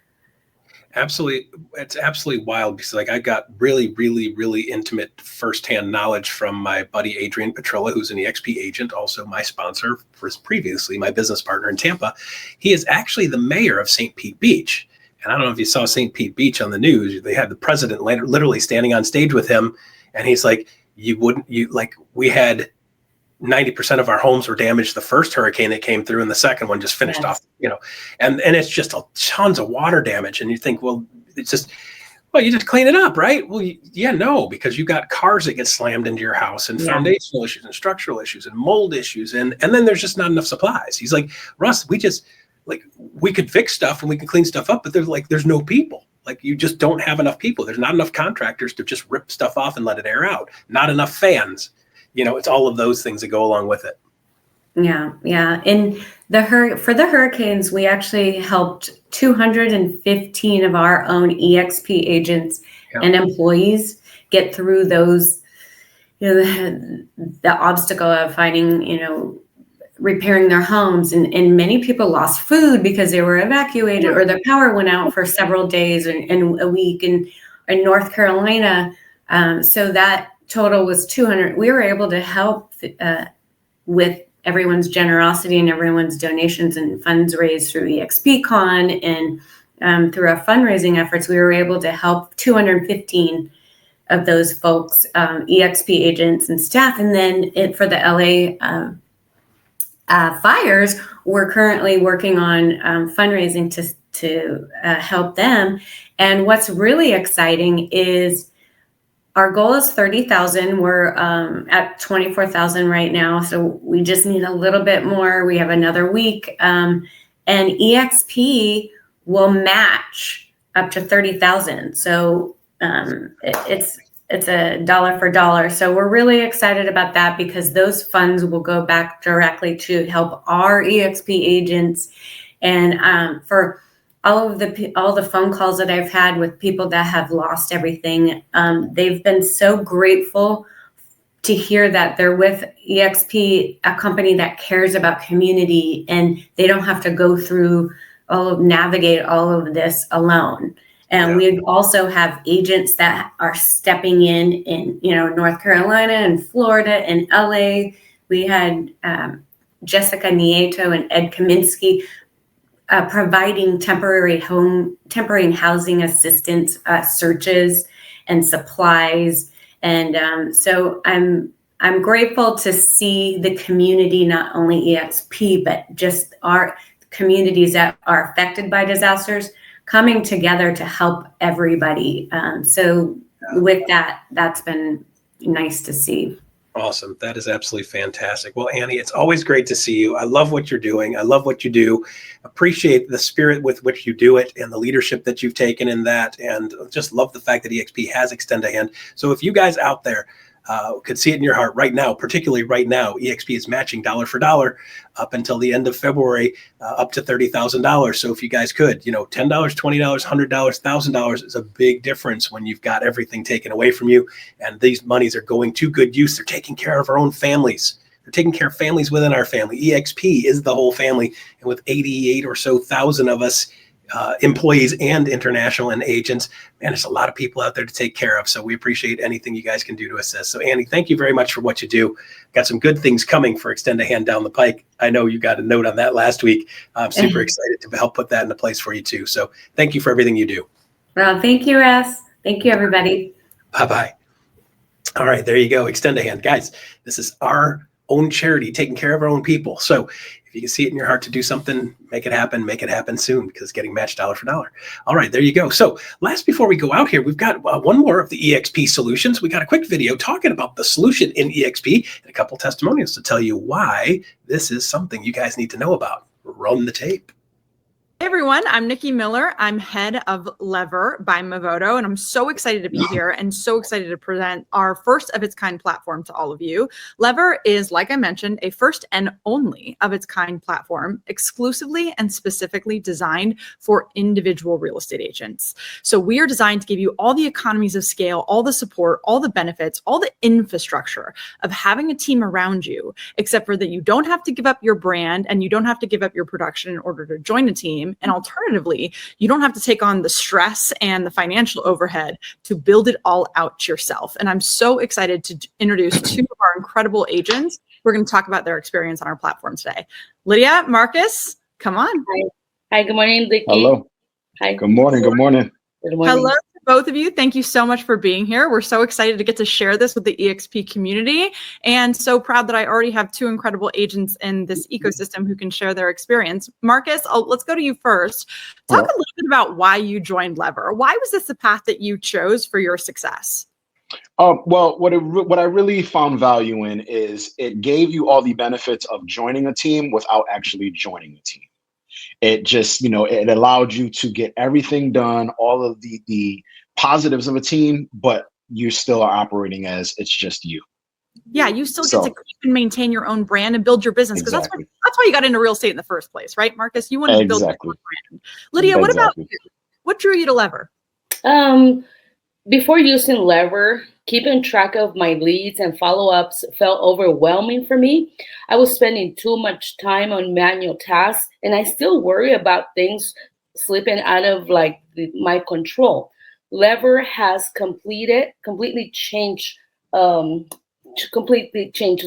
Absolutely. It's absolutely wild because I got really, really, really intimate firsthand knowledge from my buddy, Adrian Petrilla, who's an EXP agent, also my sponsor for previously my business partner in Tampa. He is actually the mayor of St. Pete Beach. And I don't know if you saw St. Pete Beach on the news. They had the president literally standing on stage with him. And he's like, we had 90% of our homes were damaged the first hurricane that came through, and the second one just finished off, and it's just tons of water damage. And you think, well, you just clean it up, right? Well, no, because you got cars that get slammed into your house, and foundational issues and structural issues and mold issues. And then there's just not enough supplies. He's like, Russ, we could fix stuff and we can clean stuff up, but there's no people. You just don't have enough people. There's not enough contractors to just rip stuff off and let it air out. Not enough fans. It's all of those things that go along with it. Yeah. And for the hurricanes, we actually helped 215 of our own EXP agents and employees get through those, the obstacle of finding, repairing their homes. And many people lost food because they were evacuated or their power went out for several days and a week in North Carolina. So that total was 200. We were able to help with everyone's generosity and everyone's donations and funds raised through EXPCon and through our fundraising efforts. We were able to help 215 of those folks, EXP agents and staff. And then for the LA fires, we're currently working on fundraising to help them. And what's really exciting is our goal is 30,000. We're at 24,000 right now. So we just need a little bit more. We have another week. And EXP will match up to 30,000. So it's a dollar for dollar. So we're really excited about that because those funds will go back directly to help our EXP agents. And for all the phone calls that I've had with people that have lost everything, they've been so grateful to hear that they're with EXP, a company that cares about community, and they don't have to go through navigate all of this alone. And we also have agents that are stepping in North Carolina and Florida and LA. We had Jessica Nieto and Ed Kaminsky providing temporary housing assistance searches and supplies. And so I'm grateful to see the community, not only EXP, but just our communities that are affected by disasters coming together to help everybody. So with that, that's been nice to see. Awesome. That is absolutely fantastic. Well, Annie, it's always great to see you. I love what you're doing. I love what you do. Appreciate the spirit with which you do it and the leadership that you've taken in that. And just love the fact that EXP has Extend a Hand. So if you guys out there could see it in your heart right now, particularly right now, EXP is matching dollar for dollar up until the end of February, up to $30,000. So if you guys could, $10, $20, $100, $1,000 is a big difference when you've got everything taken away from you. And these monies are going to good use. They're taking care of our own families. They're taking care of families within our family. EXP is the whole family. And with 88 or so thousand of us, employees and international and agents, man, there's a lot of people out there to take care of. So we appreciate anything you guys can do to assist. So Annie, thank you very much for what you do. Got some good things coming for Extend a Hand down the pike. I know you got a note on that last week. I'm super excited to help put that into place for you too. So thank you for everything you do. Well, thank you, Russ. Thank you, everybody. Bye-bye. All right, there you go. Extend a Hand. Guys, this is our own charity, taking care of our own people. So if you can see it in your heart to do something, make it happen soon, because it's getting matched dollar for dollar. All right, there you go. So before we go out here, we've got one more of the EXP solutions. We got a quick video talking about the solution in EXP and a couple testimonials to tell you why this is something you guys need to know about. Run the tape. Hey everyone, I'm Nikki Miller. I'm head of Lever by Movoto, and I'm so excited to be here and so excited to present our first of its kind platform to all of you. Lever is, like I mentioned, a first and only of its kind platform, exclusively and specifically designed for individual real estate agents. So we are designed to give you all the economies of scale, all the support, all the benefits, all the infrastructure of having a team around you, except for that you don't have to give up your brand and you don't have to give up your production in order to join a team. And alternatively, you don't have to take on the stress and the financial overhead to build it all out yourself. And I'm so excited to introduce two of our incredible agents. We're going to talk about their experience on our platform today. Lydia, Marcus, come on. Hi, good morning, Nikki. Hello. Hi. Good morning. Good morning. Good morning. Hello to both of you. Thank you so much for being here. We're so excited to get to share this with the EXP community, and so proud that I already have two incredible agents in this ecosystem who can share their experience. Marcus, let's go to you first. Talk a little bit about why you joined Lever. Why was this the path that you chose for your success? Well, what I really found value in is it gave you all the benefits of joining a team without actually joining a team. It just, it allowed you to get everything done, all of the positives of a team, but you still are operating as it's just you. Yeah, you still get to keep and maintain your own brand and build your business, because Exactly. that's why you got into real estate in the first place, right, Marcus? You wanted to build your own brand. Lydia, what about you? What drew you to Lever? Before using Lever, keeping track of my leads and follow-ups felt overwhelming for me. I was spending too much time on manual tasks, and I still worry about things slipping out of my control. Lever has completely changed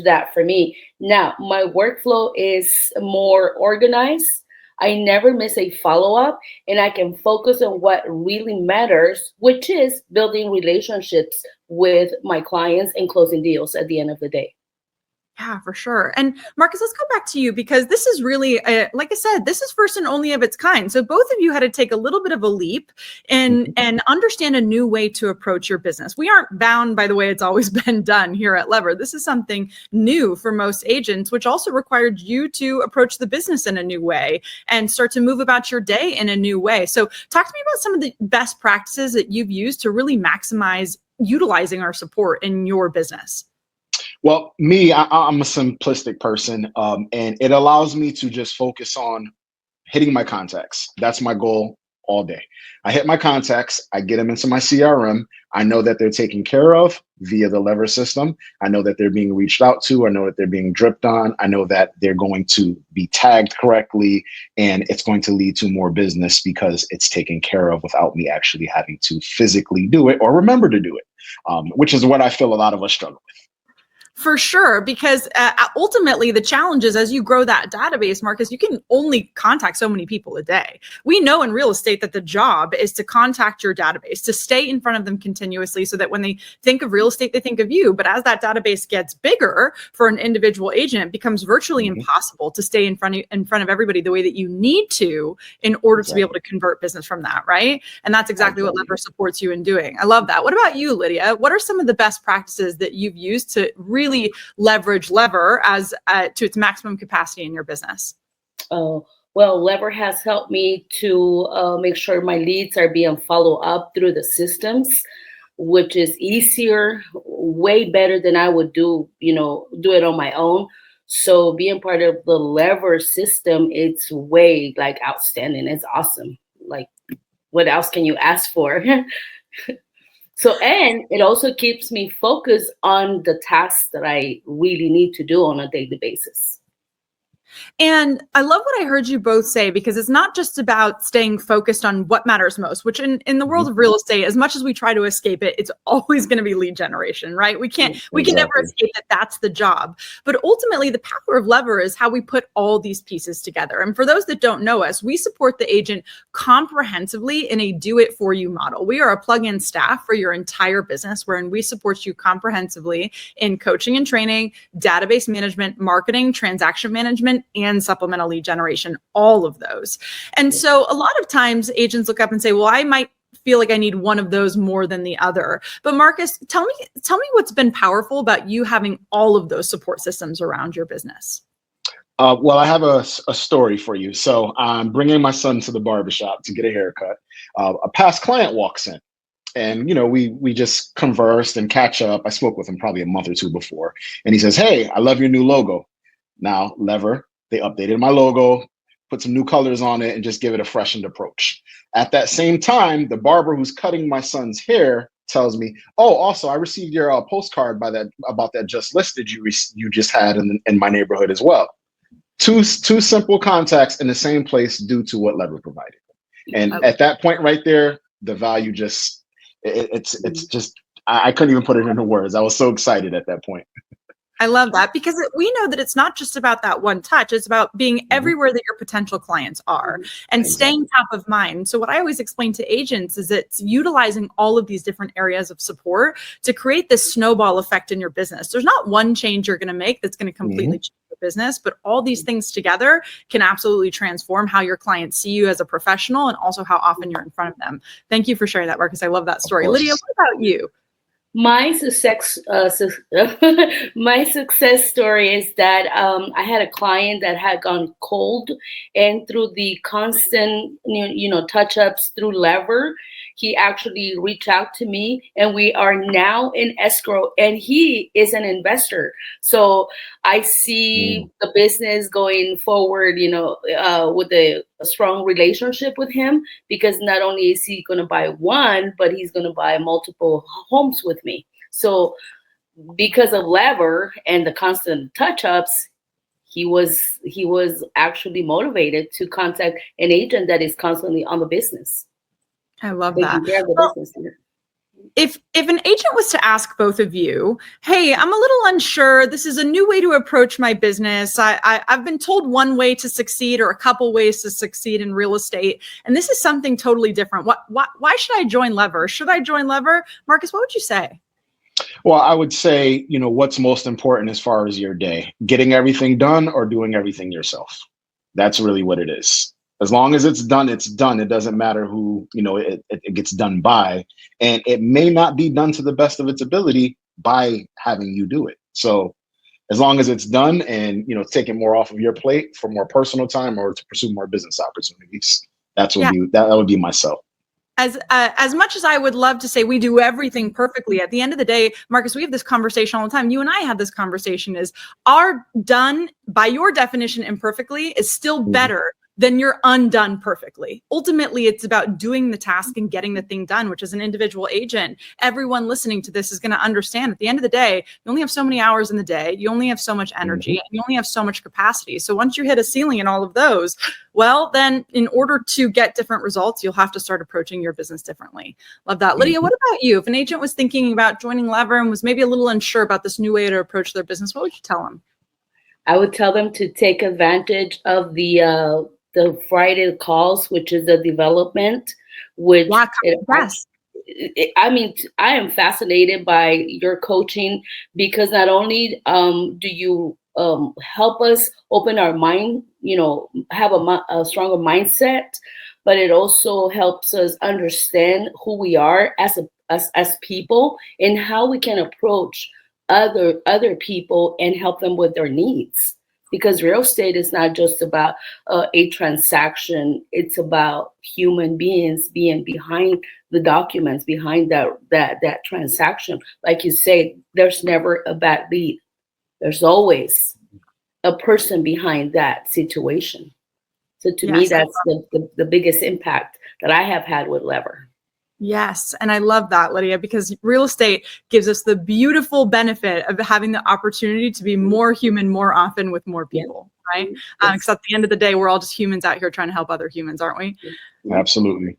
that for me. Now, my workflow is more organized. I never miss a follow-up, and I can focus on what really matters, which is building relationships with my clients and closing deals at the end of the day. Yeah, for sure. And Marcus, let's go back to you, because this is really, like I said, this is first and only of its kind. So both of you had to take a little bit of a leap and understand a new way to approach your business. We aren't bound by the way it's always been done here at Lever. This is something new for most agents, which also required you to approach the business in a new way and start to move about your day in a new way. So talk to me about some of the best practices that you've used to really maximize utilizing our support in your business. Well, I'm a simplistic person, and it allows me to just focus on hitting my contacts. That's my goal all day. I hit my contacts, I get them into my CRM. I know that they're taken care of via the Lever system. I know that they're being reached out to. I know that they're being dripped on. I know that they're going to be tagged correctly, and it's going to lead to more business because it's taken care of without me actually having to physically do it or remember to do it, which is what I feel a lot of us struggle with. For sure, because ultimately the challenge is, as you grow that database, Marcus, you can only contact so many people a day. We know in real estate that the job is to contact your database, to stay in front of them continuously so that when they think of real estate, they think of you. But as that database gets bigger for an individual agent, it becomes virtually impossible to stay in front of everybody the way that you need to in order to be able to convert business from that, right? And that's exactly what Lever supports you in doing. I love that. What about you, Lydia? What are some of the best practices that you've used to really really leverage Lever as to its maximum capacity in your business? Oh, well, Lever has helped me to make sure my leads are being followed up through the systems, which is easier, way better than I would do it on my own. So being part of the Lever system, it's way like outstanding. It's awesome. Like, what else can you ask for? So, and it also keeps me focused on the tasks that I really need to do on a daily basis. And I love what I heard you both say, because it's not just about staying focused on what matters most, which in the world of real estate, as much as we try to escape it, it's always going to be lead generation, right? We can never escape that. That's the job. But ultimately, the power of Lever is how we put all these pieces together. And for those that don't know us, we support the agent comprehensively in a do-it-for-you model. We are a plug-in staff for your entire business, wherein we support you comprehensively in coaching and training, database management, marketing, transaction management, and supplemental lead generation, all of those. And so a lot of times agents look up and say, well, I might feel like I need one of those more than the other. But Marcus, tell me what's been powerful about you having all of those support systems around your business. Well, I have a story for you. So I'm bringing my son to the barbershop to get a haircut. A past client walks in. And, we just conversed and catch up. I spoke with him probably a month or two before. And he says, hey, I love your new logo. Now, Lever, they updated my logo, put some new colors on it, and just give it a freshened approach. At that same time, the barber who's cutting my son's hair tells me, oh, also, I received your postcard about that just listed you just had in my neighborhood as well. Two simple contacts in the same place due to what Lever provided. And at that point right there, the value just, it's just, I couldn't even put it into words. I was so excited at that point. I love that, because we know that it's not just about that one touch. It's about being everywhere that your potential clients are and staying top of mind. So what I always explain to agents is it's utilizing all of these different areas of support to create this snowball effect in your business. There's not one change you're going to make that's going to completely change your business, but all these things together can absolutely transform how your clients see you as a professional and also how often you're in front of them. Thank you for sharing that, Marcus. I love that story. Lydia, what about you? My success story is that I had a client that had gone cold, and through the constant touch-ups through Lever, he actually reached out to me, and we are now in escrow, and he is an investor. So I see the business going forward, with a strong relationship with him, because not only is he going to buy one, but he's going to buy multiple homes with me. So because of Lever and the constant touch-ups, he was actually motivated to contact an agent that is constantly on the business. I love that. If an agent was to ask both of you, hey, I'm a little unsure, this is a new way to approach my business. I've been told one way to succeed or a couple ways to succeed in real estate, and this is something totally different. Why should I join Lever? Should I join Lever? Marcus, what would you say? Well, I would say, what's most important as far as your day, getting everything done or doing everything yourself. That's really what it is. As long as it's done, it's done. It doesn't matter who, it gets done by, and it may not be done to the best of its ability by having you do it. So as long as it's done and, taking more off of your plate for more personal time or to pursue more business opportunities, that would be myself. As much as I would love to say we do everything perfectly, at the end of the day, Marcus, we have this conversation all the time. You and I have this conversation, is our done by your definition imperfectly is still better than you're undone perfectly. Ultimately, it's about doing the task and getting the thing done, which as an individual agent, everyone listening to this is going to understand at the end of the day, you only have so many hours in the day, you only have so much energy, and you only have so much capacity. So once you hit a ceiling in all of those, well, then in order to get different results, you'll have to start approaching your business differently. Love that. Lydia, what about you? If an agent was thinking about joining Lever and was maybe a little unsure about this new way to approach their business, what would you tell them? I would tell them to take advantage of the Friday calls, which is the development, which I am fascinated by your coaching, because not only do you help us open our mind, have a stronger mindset, but it also helps us understand who we are as people and how we can approach other people and help them with their needs. Because real estate is not just about a transaction. It's about human beings being behind the documents, behind that transaction. Like you say, there's never a bad lead. There's always a person behind that situation. So to me, that's the biggest impact that I have had with Lever. Yes. And I love that, Lydia, because real estate gives us the beautiful benefit of having the opportunity to be more human more often with more people, right? Because at the end of the day, we're all just humans out here trying to help other humans, aren't we? Absolutely.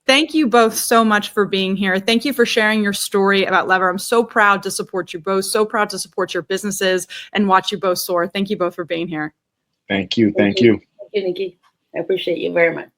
Thank you both so much for being here. Thank you for sharing your story about Lever. I'm so proud to support you both, so proud to support your businesses and watch you both soar. Thank you both for being here. Thank you. Thank you. Thank you, Nikki. I appreciate you very much.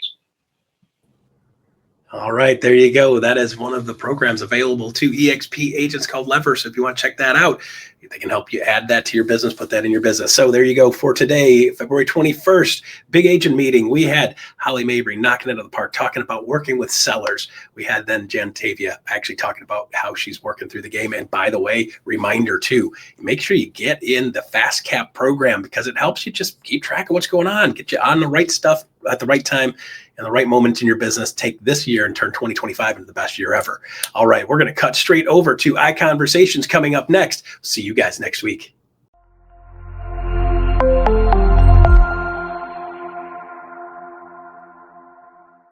All right, there you go. That is one of the programs available to EXP agents called Lever. So if you want to check that out, they can help you add that to your business, put that in your business. So there you go for today, February 21st, big agent meeting. We had Holly Mabery knocking it out of the park, talking about working with sellers. We had then Jantavia actually talking about how she's working through the game. And by the way, reminder too, make sure you get in the FastCap program because it helps you just keep track of what's going on, get you on the right stuff at the right time and the right moment in your business. Take this year and turn 2025 into the best year ever. All right, we're going to cut straight over to iConversations coming up next. See you guys next week.